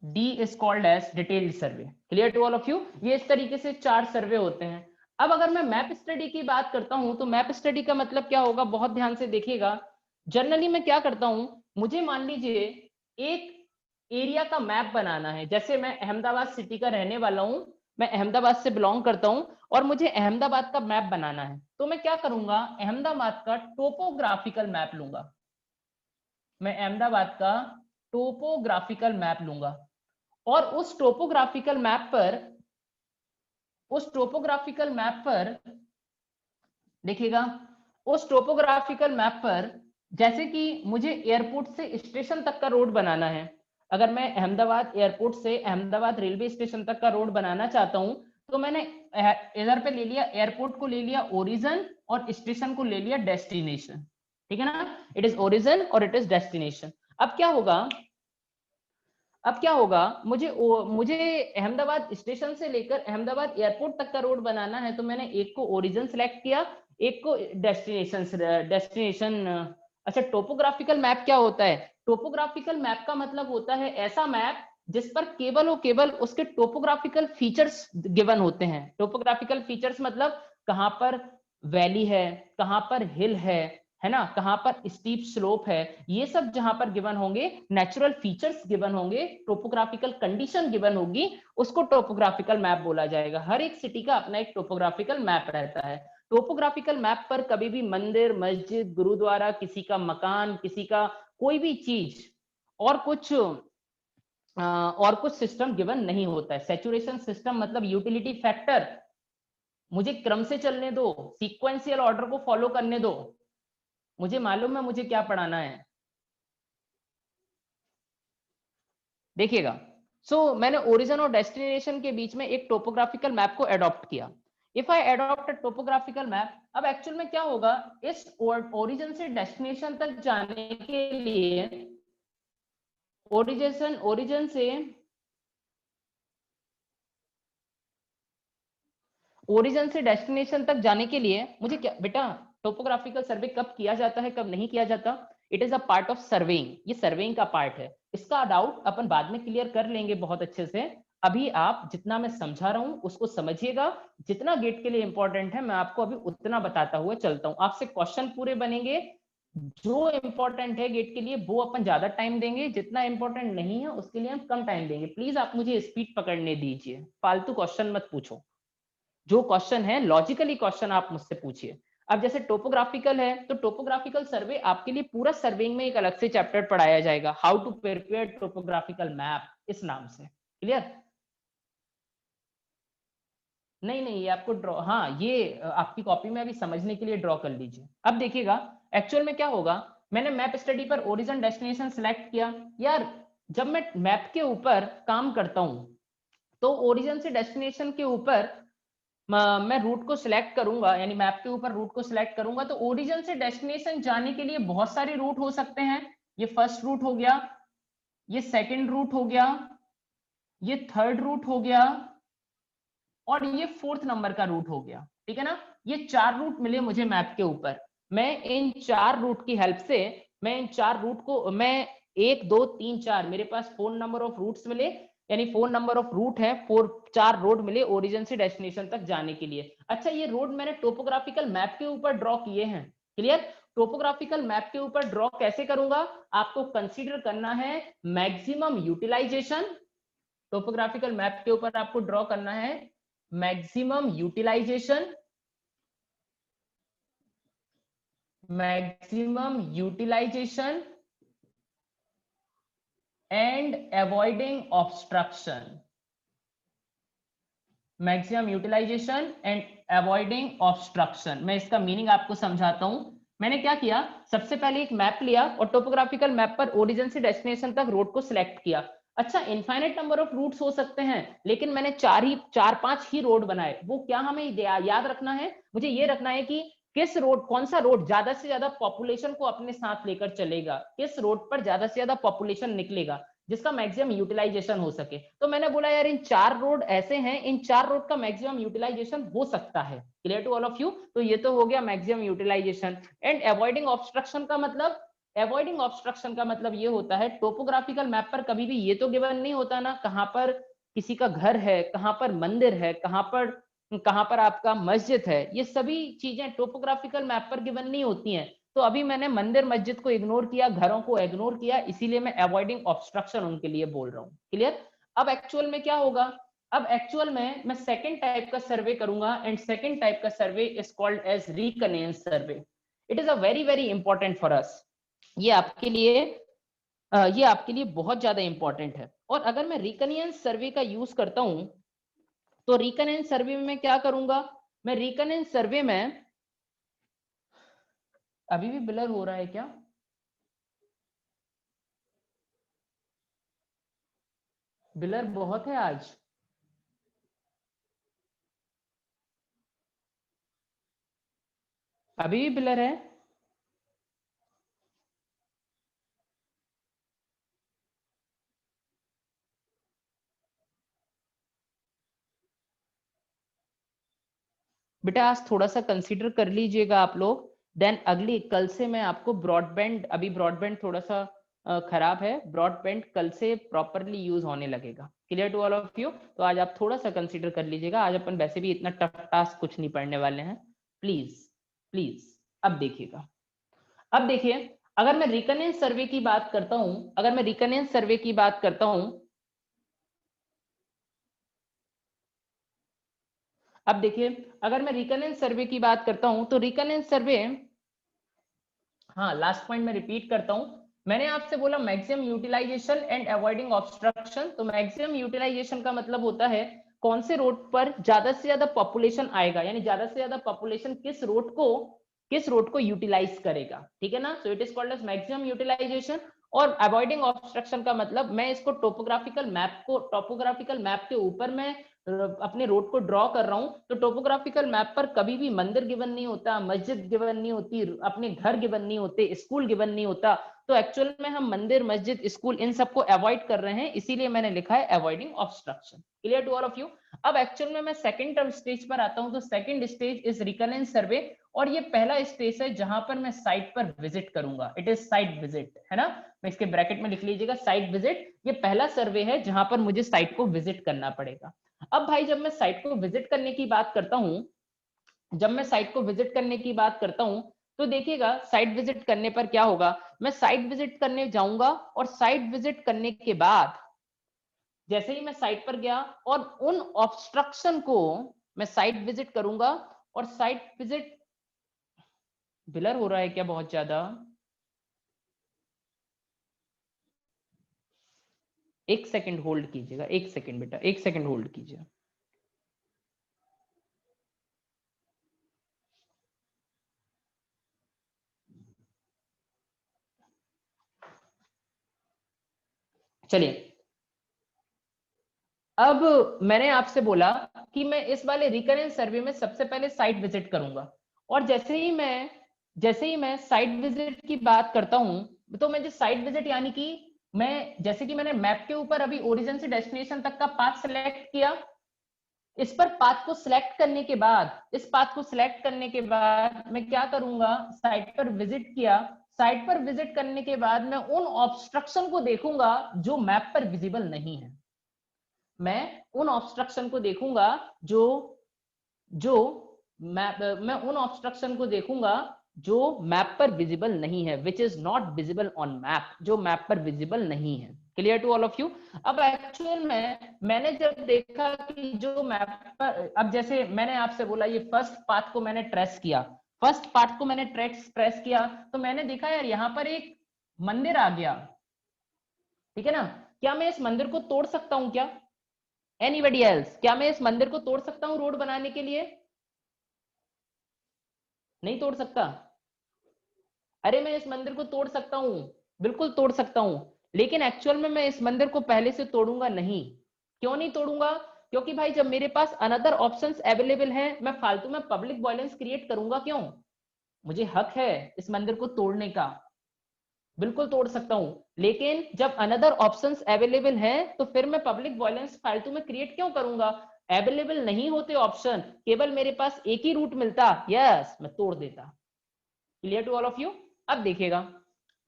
D is called as detailed survey. Clear to all of you? ये इस तरीके से 4 सर्वे होते हैं। अब अगर मैं मैप स्टडी की बात करता हूं तो मैप स्टडी का मतलब क्या होगा, बहुत ध्यान से देखिएगा। जनरली मैं क्या करता हूं, मुझे मान लीजिए एक एरिया का मैप बनाना है। जैसे मैं अहमदाबाद सिटी का रहने वाला हूं, मैं अहमदाबाद से बिलोंग करता हूं और मुझे अहमदाबाद का मैप बनाना है, तो मैं क्या करूंगा, अहमदाबाद का टोपोग्राफिकल मैप लूंगा। मैं अहमदाबाद का टोपोग्राफिकल मैप लूंगा और उस टोपोग्राफिकल मैप पर देखिएगा, उस टोपोग्राफिकल मैप पर जैसे कि मुझे एयरपोर्ट से स्टेशन तक का रोड बनाना है, अगर मैं अहमदाबाद एयरपोर्ट से अहमदाबाद रेलवे स्टेशन तक का रोड बनाना चाहता हूं, तो मैंने इधर पे ले लिया, एयरपोर्ट को ले लिया ओरिजिन और स्टेशन को ले लिया डेस्टिनेशन। ठीक है ना, इट इज ओरिजिन और इट इज डेस्टिनेशन। अब क्या होगा, मुझे अहमदाबाद स्टेशन से लेकर अहमदाबाद एयरपोर्ट तक का रोड बनाना है, तो मैंने एक को ओरिजिन सेलेक्ट किया, एक को डेस्टिनेशन। अच्छा, टोपोग्राफिकल मैप क्या होता है? टोपोग्राफिकल मैप का मतलब होता है ऐसा मैप जिस पर केवल और केवल उसके टोपोग्राफिकल फीचर्स गिवन होते हैं। टोपोग्राफिकल फीचर्स मतलब कहां पर वैली है, कहां पर हिल है ना, कहां पर स्टीप स्लोप है, ये सब जहां पर गिवन होंगे, नेचुरल फीचर्स गिवन होंगे, टोपोग्राफिकल कंडीशन गिवन होगी, उसको टोपोग्राफिकल मैप बोला जाएगा। हर एक सिटी का अपना एक टोपोग्राफिकल मैप रहता है। टोपोग्राफिकल मैप पर कभी भी मंदिर, मस्जिद, गुरुद्वारा, किसी का मकान, किसी का कोई भी चीज और कुछ सिस्टम गिवन नहीं होता है। सैचुरेशन सिस्टम मतलब यूटिलिटी फैक्टर, मुझे क्रम से चलने दो, सीक्वेंशियल ऑर्डर को फॉलो करने दो, मुझे मालूम है मुझे क्या पढ़ाना है। देखिएगा, मैंने ओरिजिन और डेस्टिनेशन के बीच में एक टोपोग्राफिकल मैप को अडॉप्ट किया। If I adopt a topographical map, अब एक्चुअल में क्या होगा, इस ओरिजिन से डेस्टिनेशन तक जाने के लिए ओरिजिन से डेस्टिनेशन तक जाने के लिए मुझे क्या बेटा, टोपोग्राफिकल सर्वे कब किया जाता है, कब नहीं किया जाता, it is a part of surveying. ये सर्वेइंग का पार्ट है। इसका डाउट अपन बाद में क्लियर कर लेंगे बहुत अच्छे से। अभी आप जितना मैं समझा रहा हूं उसको समझिएगा, जितना गेट के लिए इंपॉर्टेंट है मैं आपको अभी उतना बताता हुआ चलता हूं। आपसे क्वेश्चन पूरे बनेंगे, जो इंपॉर्टेंट है गेट के लिए वो अपन ज्यादा टाइम देंगे, जितना इंपॉर्टेंट नहीं है उसके लिए हम कम टाइम देंगे। प्लीज आप मुझे स्पीड पकड़ने दीजिए, फालतू क्वेश्चन मत पूछो, जो क्वेश्चन है लॉजिकली क्वेश्चन आप मुझसे पूछिए। अब जैसे टोपोग्राफिकल है, तो टोपोग्राफिकल सर्वे आपके लिए पूरा सर्वेइंग में एक अलग से चैप्टर पढ़ाया जाएगा, how to prepare topographical map, इस नाम से। क्लियर? नहीं, ये आपको ड्रॉ, हाँ ये आपकी कॉपी में अभी समझने के लिए ड्रॉ कर लीजिए। अब देखिएगा एक्चुअल में क्या होगा, मैंने मैप स्टडी पर ओरिजिन डेस्टिनेशन सेलेक्ट किया। यार जब मैं मैप के ऊपर काम करता हूं तो ओरिजिन से डेस्टिनेशन के ऊपर मैं रूट को सिलेक्ट करूंगा, यानी मैप के ऊपर रूट को सिलेक्ट करूंगा, तो ओरिजिन से डेस्टिनेशन जाने के लिए बहुत सारे रूट हो सकते हैं। ये फर्स्ट रूट हो गया, ये सेकंड रूट हो गया, ये थर्ड रूट हो गया और ये फोर्थ नंबर का रूट हो गया। ठीक है ना, ये 4 रूट मिले मुझे मैप के ऊपर। मैं इन 4 रूट की हेल्प से, मैं इन 4 रूट को, मैं 1 2 3 4 मेरे पास 4 नंबर ऑफ रूट्स मिले, यानी 4 नंबर ऑफ रूट है, 4 रोड मिले ओरिजिन से डेस्टिनेशन तक जाने के लिए। अच्छा, ये रोड मैंने टोपोग्राफिकल मैप के ऊपर ड्रॉ किए हैं। क्लियर? टोपोग्राफिकल मैप के ऊपर ड्रॉ कैसे करूंगा, आपको कंसीडर करना है मैक्सिमम यूटिलाइजेशन। टोपोग्राफिकल मैप के ऊपर आपको ड्रॉ करना है maximum utilisation, and avoiding obstruction, maximum utilisation and avoiding obstruction. मैं इसका मीनिंग आपको समझाता हूं। मैंने क्या किया, सबसे पहले एक मैप लिया और टोपोग्राफिकल मैप पर ओरिजिन से डेस्टिनेशन तक रोड को सिलेक्ट किया। अच्छा, इनफाइनाइट नंबर ऑफ रूट्स हो सकते हैं, लेकिन मैंने 4-5 ही रोड बनाए। वो क्या हमें याद रखना है, मुझे ये रखना है कि किस रोड, कौन सा रोड ज्यादा से ज्यादा पॉपुलेशन को अपने साथ लेकर चलेगा, किस रोड पर ज्यादा से ज्यादा पॉपुलेशन निकलेगा। जिसका मैक्सिमम यूटिलाइजेशन हो सके। तो मैंने बोला यार इन 4 रोड ऐसे हैं, इन 4 रोड का मैक्सिमम यूटिलाइजेशन हो सकता है। Clear to all of you? तो ये तो हो गया maximum utilisation. And avoiding obstruction का मतलब, अवॉइडिंग ऑब्स्ट्रक्शन का मतलब ये होता है टोपोग्राफिकल मैप पर कभी भी ये तो गिवन नहीं होता ना कहां पर किसी का घर है, कहां पर मंदिर है, कहां पर आपका मस्जिद है, ये सभी चीजें टोपोग्राफिकल मैप पर गिवन नहीं होती हैं। तो अभी मैंने मंदिर मस्जिद को इग्नोर किया, घरों को इग्नोर किया, इसीलिए मैं अवॉइडिंग ऑब्स्ट्रक्शन उनके लिए बोल रहा हूँ। क्लियर? अब एक्चुअल में क्या होगा? अब एक्चुअल में मैं सेकंड टाइप का सर्वे करूंगा एंड सेकंड टाइप का survey is called as reconnaissance survey. It is a very very important for us. ये आपके लिए बहुत ज्यादा इंपॉर्टेंट है। और अगर मैं रिकनेंस सर्वे का यूज करता हूं तो रिकनेंस सर्वे में मैं क्या करूंगा? मैं रिकनेंस सर्वे में, अभी भी ब्लर हो रहा है क्या? ब्लर बहुत है आज। अभी भी ब्लर है? बेटा आज थोड़ा सा कंसीडर कर लीजिएगा आप लोग। देन अगली कल से मैं आपको ब्रॉडबैंड, अभी ब्रॉडबैंड थोड़ा सा खराब है, ब्रॉडबैंड कल से प्रॉपरली यूज होने लगेगा। Clear to all of you? तो आज आप थोड़ा सा कंसीडर कर लीजिएगा। आज अपन वैसे भी इतना टफ टास्क कुछ नहीं पढ़ने वाले हैं। प्लीज प्लीज अब देखिएगा। अब देखिए, अगर मैं रिकनेंस सर्वे की बात करता हूं, अगर मैं रिकनेंस सर्वे की बात करता हूं, अब देखिए अगर मैं रिकनेंस सर्वे की बात करता हूं तो रिकनेंस सर्वे, हाँ लास्ट पॉइंट मैं रिपीट करता हूं। मैंने आपसे बोला maximum utilisation and avoiding obstruction. तो मैक्सिमम यूटिलाइजेशन का मतलब होता है कौन से रोड पर ज्यादा से ज्यादा पॉपुलेशन आएगा, यानी ज्यादा से ज्यादा पॉपुलेशन किस रोड को यूटिलाइज करेगा। ठीक है ना? So it is called as maximum utilisation. और अवॉइडिंग ऑब्स्ट्रक्शन का मतलब मैं इसको टोपोग्राफिकल मैप के ऊपर मैं अपने रोड को ड्रॉ कर रहा हूं। तो टोपोग्राफिकल मैप पर कभी भी मंदिर गिवन नहीं होता, मस्जिद गिवन नहीं होती, अपने घर गिवन नहीं होते, स्कूल गिवन नहीं होता। तो एक्चुअल में हम मंदिर मस्जिद स्कूल इन सबको अवॉइड कर रहे हैं, इसीलिए मैंने लिखा है avoiding obstruction. Clear to all of you? अब एक्चुअल में मैं सेकंड स्टेज पर आता हूं। तो second stage is reconnaissance survey और ये पहला स्टेज है जहां पर मैं साइट पर विजिट करूंगा। इट इज साइट विजिट, है ना? मैं इसके ब्रैकेट में लिख लीजिएगा साइट विजिट। ये पहला सर्वे है जहां पर मुझे साइट को विजिट करना पड़ेगा। अब भाई जब मैं साइट को विजिट करने की बात करता हूं, जब मैं साइट को विजिट करने की बात करता हूं तो देखिएगा साइट विजिट करने पर क्या होगा। मैं साइट विजिट करने जाऊंगा और साइट विजिट करने के बाद जैसे ही मैं साइट पर गया और उन ऑब्स्ट्रक्शन को मैं साइट विजिट करूंगा और साइट विजिट, ब्लर हो रहा है क्या बहुत ज्यादा? एक सेकंड होल्ड कीजिएगा, एक सेकंड बेटा, एक सेकंड होल्ड कीजिए। चलिए, अब मैंने आपसे बोला कि मैं इस वाले रिकरेंस सर्वे में सबसे पहले साइट विजिट करूंगा और जैसे ही मैं साइट विजिट की बात करता हूं तो मैं जो साइट विजिट यानी कि मैं जैसे कि मैंने मैप के ऊपर अभी ओरिजिन से डेस्टिनेशन तक का पाथ सिलेक्ट किया, इस पर पाथ को सिलेक्ट करने के बाद, इस पाथ को सिलेक्ट करने के बाद मैं क्या करूंगा, साइट पर विजिट किया। साइट पर विजिट करने के बाद मैं उन ऑब्स्ट्रक्शन को देखूंगा जो मैप पर विजिबल नहीं है। मैं उन ऑब्स्ट्रक्शन को देखूंगा जो जो मैं उन ऑब्स्ट्रक्शन को देखूंगा जो मैप पर विजिबल नहीं है, which is not visible on map, जो मैप पर विजिबल नहीं है। Clear to all of you? अब एक्चुअल में मैंने जब देखा कि जो मैप पर, अब जैसे मैंने आपसे बोला ये फर्स्ट पाथ को मैंने ट्रेस किया, फर्स्ट पाथ को मैंने ट्रेस किया तो मैंने देखा यार यहाँ पर एक मंदिर आ गया। ठीक है ना? क्या मैं इस मंदिर को तोड़ सकता हूं क्या? एनीबडी एल्स, क्या मैं इस मंदिर को तोड़ सकता हूं रोड बनाने के लिए? नहीं तोड़ सकता। अरे मैं इस मंदिर को तोड़ सकता हूं, बिल्कुल तोड़ सकता हूं, लेकिन एक्चुअल में मैं इस मंदिर को पहले से तोड़ूंगा नहीं। क्यों नहीं तोड़ूंगा? क्योंकि भाई जब मेरे पास अनदर ऑप्शंस अवेलेबल है, मैं फालतू में पब्लिक वायलेंस क्रिएट करूंगा क्यों? मुझे हक है इस मंदिर को तोड़ने का। बिल्कुल तोड़ सकता हूं, लेकिन जब अनदर ऑप्शंस अवेलेबल हैं तो फिर मैं पब्लिक वॉयलेंस फालतू में क्रिएट क्यों करूंगा? अवेलेबल नहीं होते ऑप्शन, केवल मेरे पास एक ही रूट मिलता, यस मैं तोड़ देता। Clear to all of you? अब देखिएगा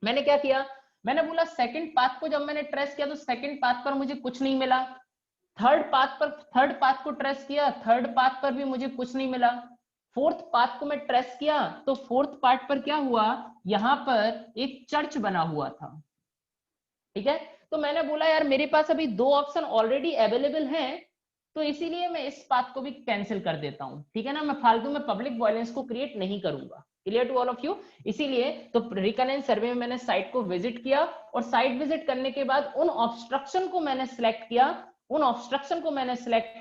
मैंने क्या किया, मैंने बोला सेकंड पाथ को जब मैंने ट्रेस किया तो सेकंड पाथ पर मुझे कुछ नहीं मिला। थर्ड पाथ को ट्रेस किया, थर्ड पाथ पर भी मुझे कुछ नहीं मिला। फोर्थ पाथ को मैं ट्रेस किया तो फोर्थ पार्ट पर क्या हुआ, यहां पर एक चर्च बना हुआ था। ठीक है, तो मैंने बोला यार मेरे पास अभी दो ऑप्शन ऑलरेडी अवेलेबल हैं, तो इसीलिए मैं इस पाथ को भी कैंसिल कर देता हूं। ठीक है ना, मैं फालतू में पब्लिक वॉयलेंस को क्रिएट नहीं करूंगा। Clear to all of you? इसीलिए तो रिकरेंस सर्वे में मैंने साइट को विजिट किया और साइट विजिट करने के बाद उन ऑब्स्ट्रक्शन को मैंने सिलेक्ट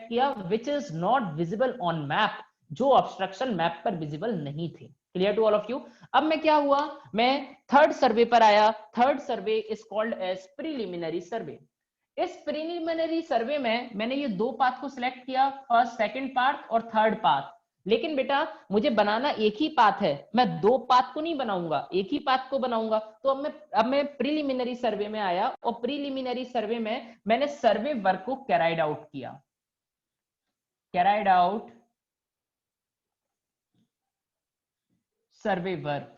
किया, which is not visible on map, जो ऑब्स्ट्रक्शन मैप पर विजिबल नहीं थे। Clear to all of you? अब मैं क्या हुआ, मैं थर्ड सर्वे पर आया। Third survey is called as preliminary survey. इस प्रीलिमिनरी सर्वे में मैंने ये दो पाथ को सिलेक्ट किया, फर्स्ट सेकंड पाथ और थर्ड पाथ। लेकिन बेटा मुझे बनाना एक ही पाथ है, मैं दो पाथ को नहीं बनाऊंगा, एक ही पाथ को बनाऊंगा। तो अब मैं प्रीलिमिनरी सर्वे में आया और प्रीलिमिनरी सर्वे में मैंने सर्वे वर्क को कैराइड आउट किया। कैराइड आउट सर्वे वर्क,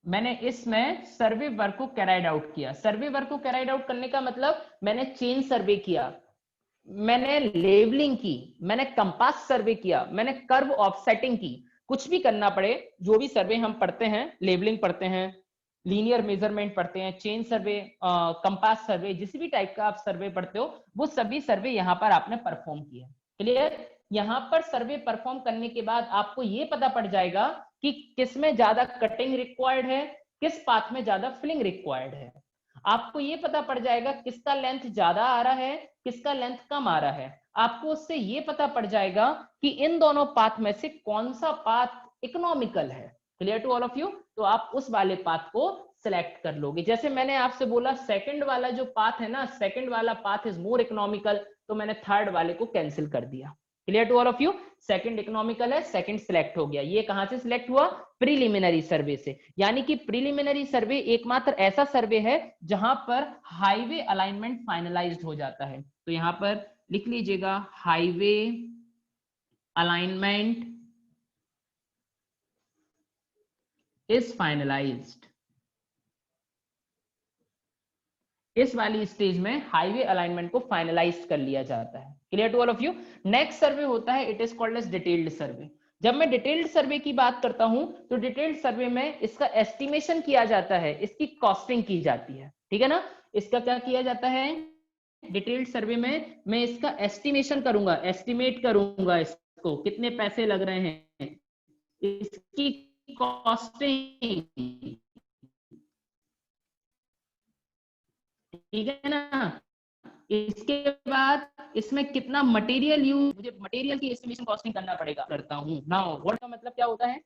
मैंने इसमें सर्वे वर्क को कैराइड आउट किया। सर्वे वर्क को कैराइड आउट करने का मतलब मैंने चेन सर्वे किया, मैंने लेवलिंग की, मैंने कंपास सर्वे किया, मैंने कर्व ऑफसेटिंग की। कुछ भी करना पड़े, जो भी सर्वे हम पढ़ते हैं, लेवलिंग पढ़ते हैं, लीनियर मेजरमेंट पढ़ते हैं, चेन सर्वे, कंपास सर्वे, जिस भी टाइप का आप सर्वे पढ़ते हो, वो सभी सर्वे यहां पर आपने परफॉर्म किया। क्लियर? यहां पर सर्वे परफॉर्म करने के बाद आपको ये पता पड़ जाएगा कि किस में ज्यादा कटिंग रिक्वायर्ड है, किस पाथ में ज्यादा फिलिंग रिक्वायर्ड है। आपको ये पता पड़ जाएगा किसका लेंथ ज्यादा आ रहा है, किसका लेंथ कम आ रहा है। आपको उससे ये पता पड़ जाएगा कि इन दोनों पाथ में से कौन सा पाथ इकोनॉमिकल है। Clear to all of you? तो आप उस वाले पाथ को सिलेक्ट कर लोगे। जैसे मैंने आपसे बोला सेकंड वाला जो पाथ है ना, सेकंड वाला पाथ इज मोर इकोनॉमिकल, तो मैंने थर्ड वाले को कैंसिल कर दिया। Clear to all of you? Second economical है, सेकंड सिलेक्ट हो गया। ये कहां से सिलेक्ट हुआ? प्रीलिमिनरी सर्वे से। यानी कि प्रीलिमिनरी सर्वे एकमात्र ऐसा सर्वे है जहां पर हाईवे अलाइनमेंट फाइनलाइज्ड हो जाता है। तो यहां पर लिख लीजिएगा, हाईवे अलाइनमेंट इज फाइनलाइज्ड। इस वाली स्टेज में हाईवे अलाइनमेंट को फाइनलाइज कर लिया जाता है। Clear to all of you? Next survey होता है, it is called as detailed survey. जब मैं डिटेल्ड सर्वे की बात करता हूं तो डिटेल्ड सर्वे में इसका एस्टिमेशन किया जाता है, इसकी कॉस्टिंग की जाती है। ठीक है ना? इसका क्या किया जाता है? डिटेल्ड सर्वे में मैं इसका एस्टिमेशन करूंगा, एस्टिमेट करूंगा इसको कितने पैसे लग रहे हैं, इसकी कॉस्टिंग। ठीक है ना? इसके बाद इसमें कितना मटेरियल यूज, मुझे मटेरियल की एस्टिमेशन कॉस्टिंग करना पड़ेगा, करता हूं। नाउ व्हाट का मतलब क्या होता है?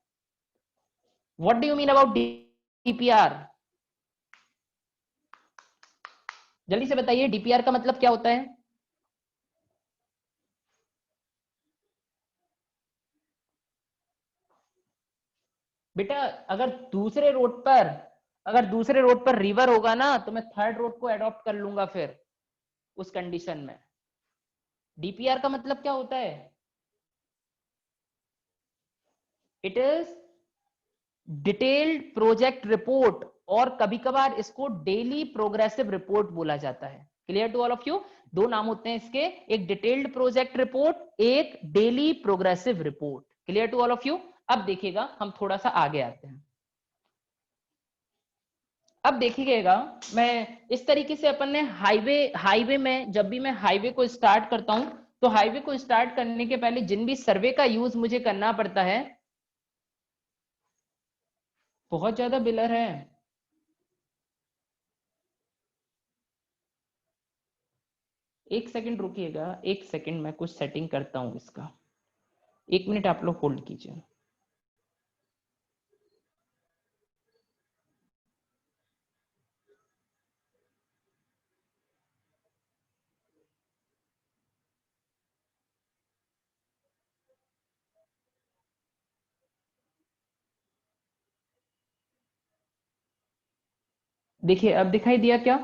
What do you mean about DPR? जल्दी से बताइए, डीपीआर का मतलब क्या होता है? बेटा अगर दूसरे रोड पर रिवर होगा ना तो मैं थर्ड रोड को अडॉप्ट कर लूंगा फिर उस कंडीशन में। डीपीआर का मतलब क्या होता है? It is detailed project report, और कभी कभार इसको डेली प्रोग्रेसिव रिपोर्ट बोला जाता है। Clear to all of you? दो नाम होते हैं इसके, एक डिटेल्ड प्रोजेक्ट रिपोर्ट, एक daily progressive report. Clear to all of you? अब देखिएगा हम थोड़ा सा आगे आते हैं। अब देखिएगा, मैं इस तरीके से अपन ने हाईवे में जब भी मैं हाईवे को स्टार्ट करता हूं तो हाईवे को स्टार्ट करने के पहले जिन भी सर्वे का यूज मुझे करना पड़ता है, बहुत ज्यादा बिलर है। एक सेकंड रुकिएगा, एक सेकंड मैं कुछ सेटिंग करता हूं इसका। एक मिनट आप लोग होल्ड कीजिए। देखिए अब दिखाई दिया क्या?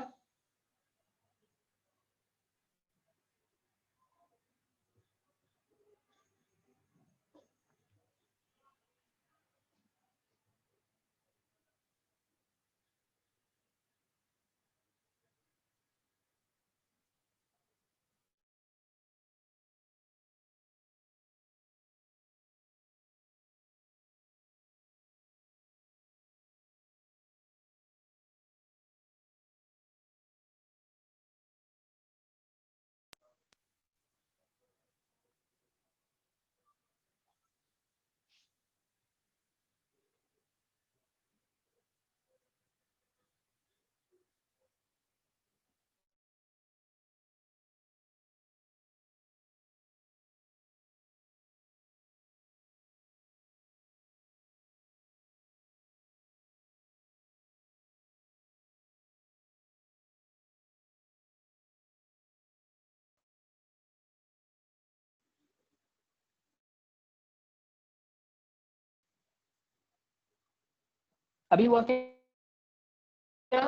अभी हुआ क्या?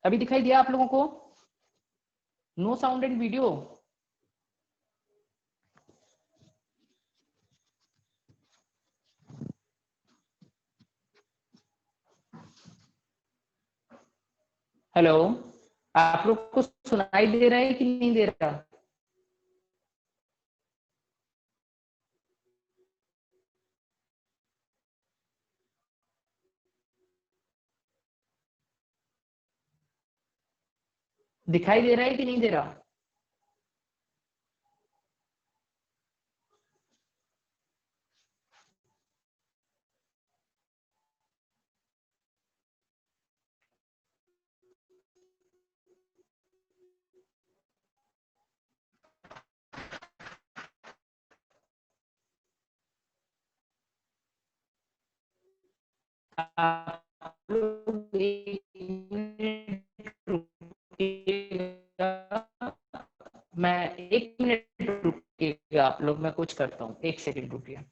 अभी दिखाई दिया आप लोगों को? No sound and video. Hello, आप लोग को सुनाई दे रहा है कि नहीं दे रहा? दिखाई दे रहा है कि नहीं दे रहा? आप लोग एक मिनट रुकिएगा, मैं 1 मिनट रुकिएगा आप लोग, मैं कुछ करता हूँ, 1 सेकंड रुकिए।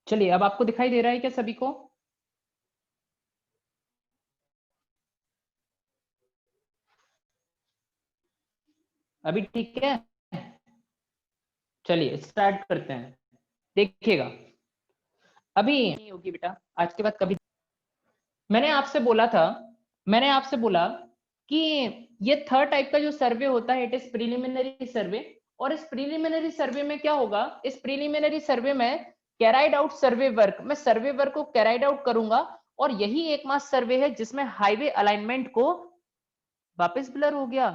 चलिए अब आपको दिखाई दे रहा है क्या सभी को? अभी ठीक है? चलिए स्टार्ट करते हैं। देखिएगा अभी नहीं होगी बेटा, आज के बाद कभी। मैंने आपसे बोला कि ये थर्ड टाइप का जो सर्वे होता है इट इज प्रिलिमिनरी सर्वे। और इस प्रिलिमिनरी सर्वे में क्या होगा, इस प्रिलिमिनरी सर्वे में कैराइड आउट सर्वे वर्क, मैं सर्वे वर्क को कैराइड आउट करूंगा। और यही एकमात्र सर्वे है जिसमें हाईवे अलाइनमेंट को, वापस ब्लर हो गया,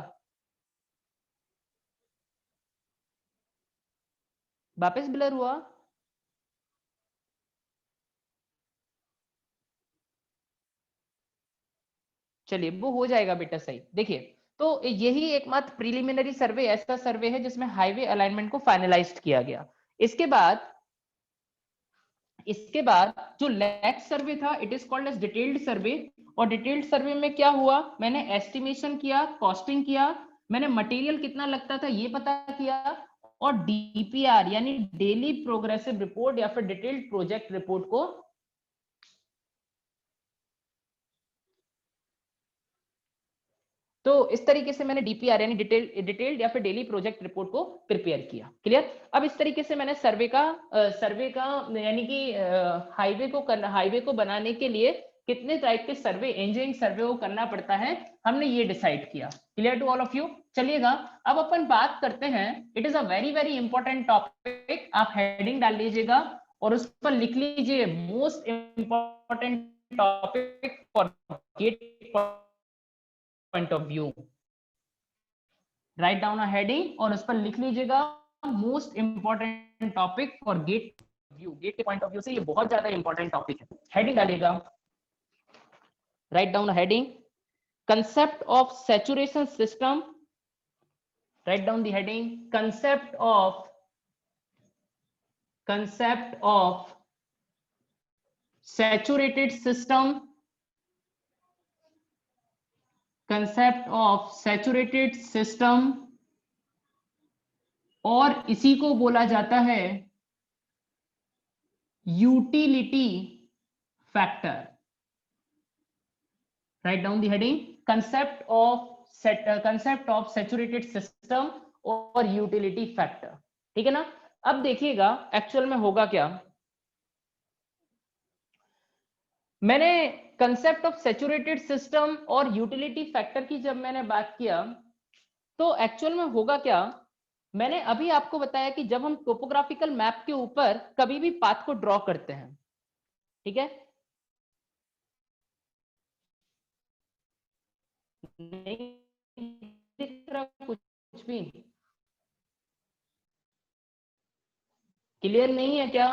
वापस ब्लर हुआ। चलिए वो हो जाएगा बेटा सही। देखिए तो यही एकमात्र प्रिलिमिनरी सर्वे ऐसा सर्वे है जिसमें हाईवे अलाइनमेंट को फाइनलाइज्ड किया गया। इसके बाद जो नेक्स्ट सर्वे था it is called as detailed survey. और डिटेल्ड सर्वे में क्या हुआ, मैंने एस्टिमेशन किया, कॉस्टिंग किया, मैंने मटेरियल कितना लगता था ये पता किया, और डीपीआर यानी डेली प्रोग्रेसिव रिपोर्ट या फिर डिटेल्ड प्रोजेक्ट रिपोर्ट को, तो इस तरीके से मैंने डीपीआर यानी डिटेल्ड या फिर डेली प्रोजेक्ट रिपोर्ट को प्रिपेयर किया। क्लियर। अब इस तरीके से मैंने सर्वे का यानी कि हाईवे को बनाने के लिए कितने टाइप के सर्वे, इंजीनियरिंग सर्वे को करना पड़ता है, हमने ये डिसाइड किया। Clear to all of you. चलिएगा अब अपन बात करते हैं, it is a very very important topic. आप हेडिंग डाल लीजिएगा और उस पर लिख लीजिए most important topic for GATE point of view. Write down a heading और उस पर लिख लीजिएगा most important topic for GATE view. GATE के पॉइंट ऑफ व्यू से ये बहुत ज्यादा इंपॉर्टेंट टॉपिक है। हेडिंग डालिएगा, write down a heading, concept of saturation system, write down the heading, concept of saturated system, concept of saturated system, और इसी को बोला जाता है utility factor. Write down the heading, concept of saturated system और utility factor. ठीक है ना। अब देखिएगा एक्चुअल में होगा क्या, मैंने कंसेप्ट ऑफ सैचुरेटेड सिस्टम और यूटिलिटी फैक्टर की जब मैंने बात किया तो एक्चुअल में होगा क्या, मैंने अभी आपको बताया कि जब हम टोपोग्राफिकल मैप के ऊपर कभी भी पाथ को ड्रॉ करते हैं, ठीक है, नहीं दिख रहा कुछ भी, क्लियर नहीं है क्या?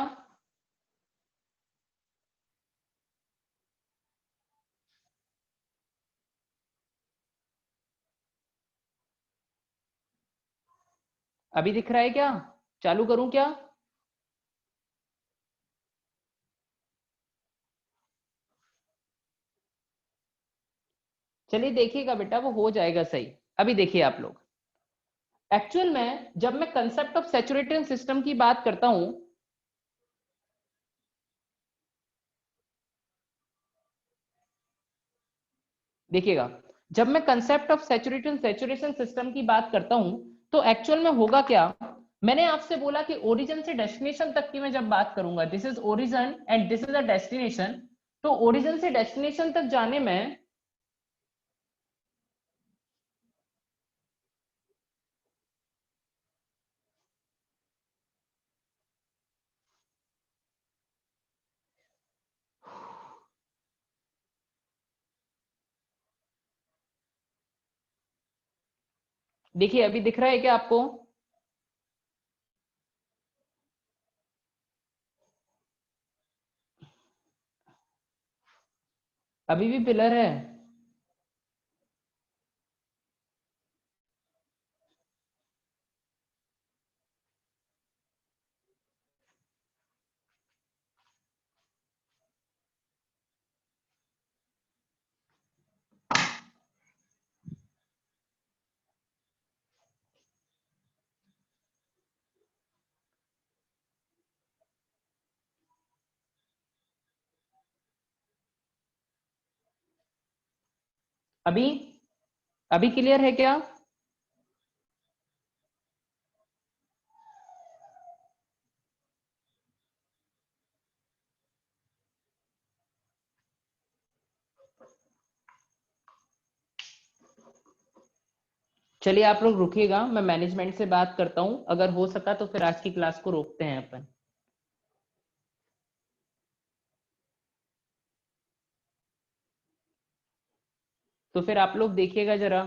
अभी दिख रहा है क्या? चालू करूं क्या? चलिए देखिएगा बेटा वो हो जाएगा सही। अभी देखिए आप लोग, एक्चुअल में जब मैं कंसेप्ट ऑफ सैचुरेटेड सिस्टम की बात करता हूं, देखिएगा जब मैं कंसेप्ट ऑफ सैचुरेशन सिस्टम की बात करता हूं तो एक्चुअल में होगा क्या, मैंने आपसे बोला कि ओरिजिन से डेस्टिनेशन तक की मैं जब बात करूंगा, this is origin and this is a destination, तो ओरिजिन से डेस्टिनेशन तक जाने में देखिए अभी दिख रहा है क्या आपको? अभी भी पिलर है? अभी अभी क्लियर है क्या? चलिए आप लोग रुकिएगा, मैं मैनेजमेंट से बात करता हूँ, अगर हो सका तो फिर आज की क्लास को रोकते हैं अपन। तो फिर आप लोग देखिएगा जरा,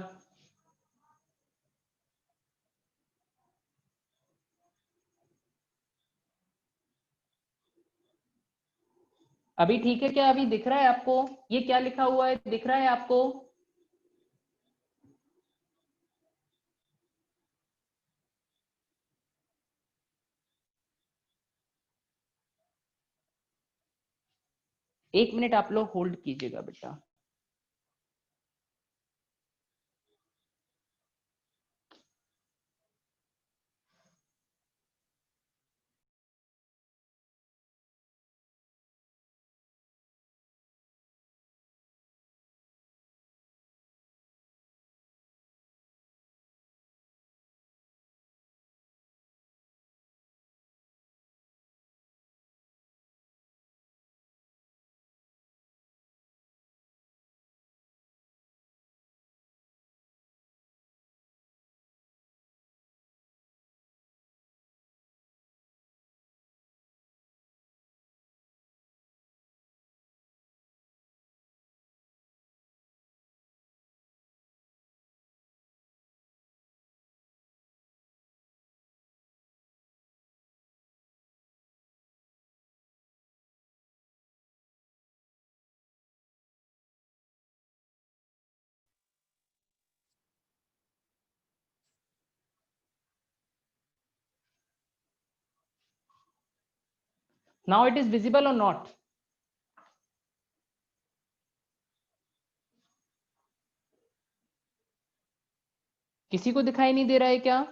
अभी ठीक है क्या? अभी दिख रहा है आपको? ये क्या लिखा हुआ है दिख रहा है आपको? एक मिनट आप लोग होल्ड कीजिएगा बेटा। नाउ इट इज विजिबल और नॉट? किसी को दिखाई नहीं दे रहा है क्या?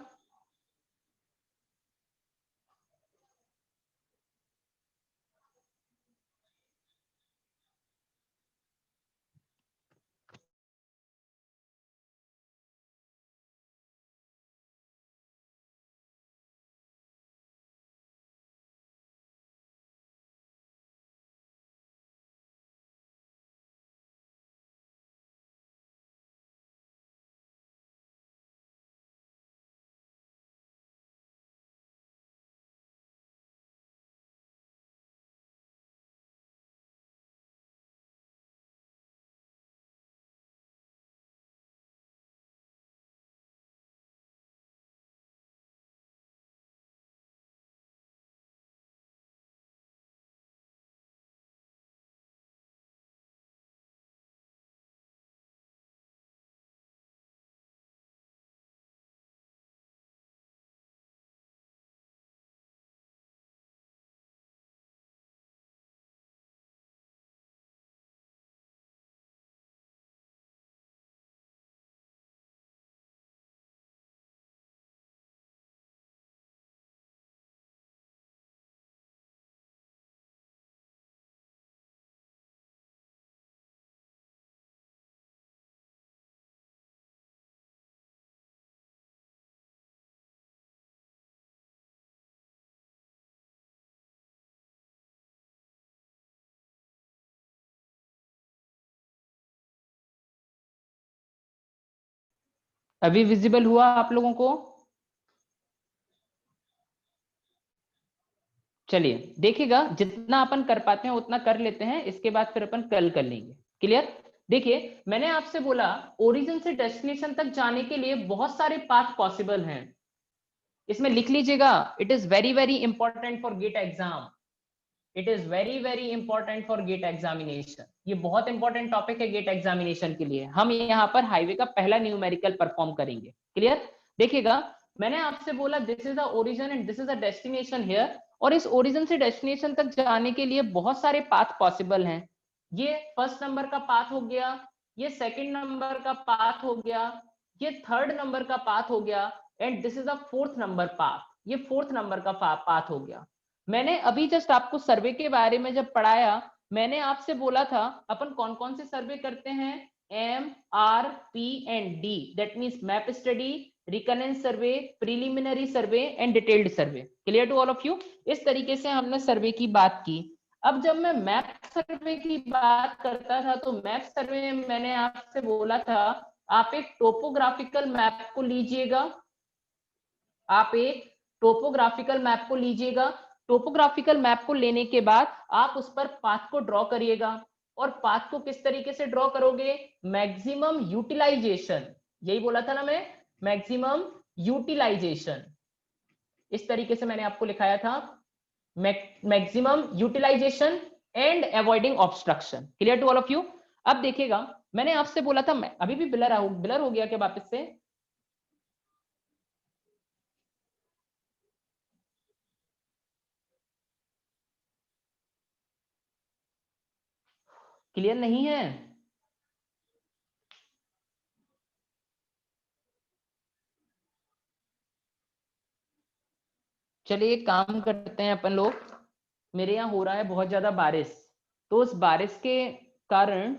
अभी विजिबल हुआ आप लोगों को? चलिए देखिएगा, जितना अपन कर पाते हैं उतना कर लेते हैं, इसके बाद फिर अपन कल कर लेंगे। क्लियर? देखिए मैंने आपसे बोला ओरिजिन से डेस्टिनेशन तक जाने के लिए बहुत सारे पाथ पॉसिबल हैं। इसमें लिख लीजिएगा, it is very very important for GATE exam, it is very very important for GATE examination. ये बहुत इंपॉर्टेंट टॉपिक है गेट एग्जामिनेशन के लिए। हम यहाँ पर हाईवे का पहला न्यूमेरिकल परफॉर्म करेंगे। क्लियर? देखिएगा मैंने आपसे बोला this is the origin and this is the destination here, और इस ओरिजिन से डेस्टिनेशन तक जाने के लिए बहुत सारे पाथ पॉसिबल हैं। ये फर्स्ट नंबर का पाथ हो गया, ये सेकंड नंबर का पाथ हो गया, ये थर्ड नंबर का पाथ हो गया, and this is the fourth number path, ये फोर्थ नंबर का पाथ हो गया। मैंने अभी जस्ट आपको सर्वे के बारे में जब पढ़ाया, मैंने आपसे बोला था अपन कौन कौन से सर्वे करते हैं, M R P and D, that means map study, reconnaissance survey, preliminary survey and detailed survey. Clear to all of you? इस तरीके से हमने सर्वे की बात की। अब जब मैं मैप सर्वे की बात करता था तो मैप सर्वे में मैंने आपसे बोला था आप एक टोपोग्राफिकल मैप को लीजिएगा, आप एक टोपोग्राफिकल मैप को लीजिएगा। टोपोग्राफिकल मैप को लेने के बाद आप उस पर पाथ को ड्रॉ करिएगा, और पाथ को किस तरीके से ड्रॉ करोगे, मैक्सिमम यूटिलाइजेशन, यही बोला था ना मैं, मैक्सिमम यूटिलाइजेशन, इस तरीके से मैंने आपको लिखाया था, maximum utilisation and avoiding obstruction. Clear to all of you. अब देखिएगा, मैंने आपसे बोला था, अभी भी ब्लर हो गया क्या वापस से? क्लियर नहीं है? चलिए एक काम करते हैं अपन लोग, मेरे यहाँ हो रहा है बहुत ज्यादा बारिश, तो उस बारिश के कारण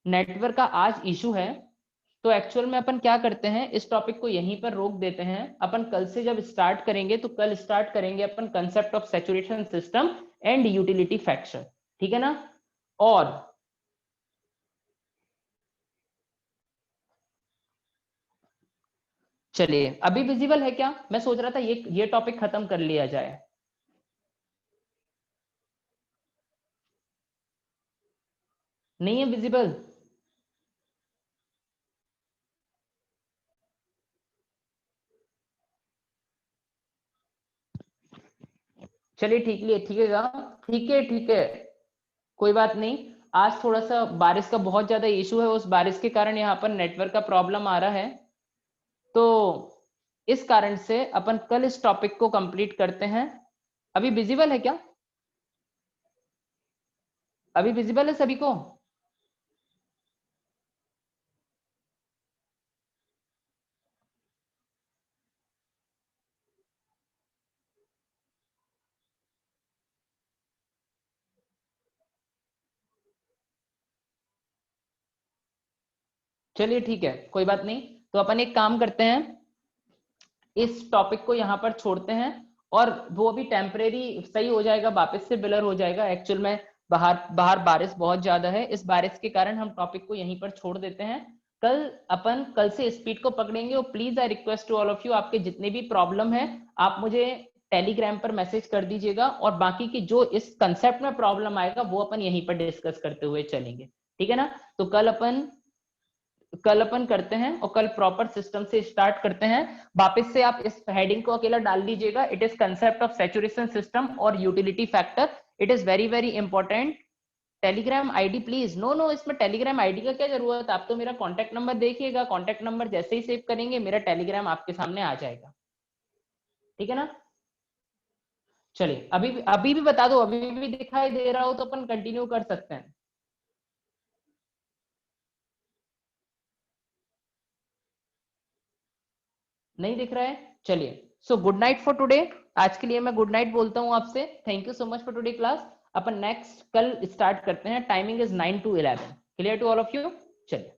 नेटवर्क का आज इशू है। तो एक्चुअल में अपन क्या करते हैं, इस टॉपिक को यहीं पर रोक देते हैं। अपन कल से जब स्टार्ट करेंगे तो कल स्टार्ट करेंगे अपन concept of saturation system and utility factor, ठीक है ना। और चलिए, अभी विजिबल है क्या? मैं सोच रहा था ये टॉपिक खत्म कर लिया जाए। नहीं है विजिबल? चलिए ठीक है, कोई बात नहीं। आज थोड़ा सा बारिश का बहुत ज्यादा इशू है, उस बारिश के कारण यहाँ पर नेटवर्क का प्रॉब्लम आ रहा है, तो इस कारण से अपन कल इस टॉपिक को कंप्लीट करते हैं। अभी विजिबल है क्या? अभी विजिबल है सभी को? चलिए ठीक है, कोई बात नहीं। तो अपन एक काम करते हैं, इस टॉपिक को यहाँ पर छोड़ते हैं, और वो भी टेम्परेरी सही हो जाएगा, वापस से ब्लर हो जाएगा। एक्चुअल में बाहर बारिश बहुत ज्यादा है, इस बारिश के कारण हम टॉपिक को यहीं पर छोड़ देते हैं। कल से स्पीड को पकड़ेंगे। और please I request to all of you, आपके जितने भी प्रॉब्लम है आप मुझे टेलीग्राम पर मैसेज कर दीजिएगा, और बाकी की जो इस कंसेप्ट में प्रॉब्लम आएगा वो अपन यहीं पर डिस्कस करते हुए चलेंगे, ठीक है ना। तो कल अपन करते हैं, और कल प्रॉपर सिस्टम से स्टार्ट करते हैं। वापस से आप इस हेडिंग को अकेला डाल दीजिएगा, it is concept of saturation system और utility factor, it is very very important. Telegram ID please, no इसमें टेलीग्राम आईडी का क्या जरूरत, आप तो मेरा कॉन्टैक्ट नंबर देखिएगा, कॉन्टैक्ट नंबर जैसे ही सेव करेंगे मेरा टेलीग्राम आपके सामने आ जाएगा, ठीक है ना। चलिए, अभी भी बता दो, अभी भी दिखाई दे रहा हो तो अपन कंटिन्यू कर सकते हैं। नहीं दिख रहा है? चलिए, so good night for today. आज के लिए मैं गुड नाइट बोलता हूं आपसे। Thank you so much for today class. अपन नेक्स्ट कल स्टार्ट करते हैं, timing is 9 to 11। Clear to all of you? चलिए।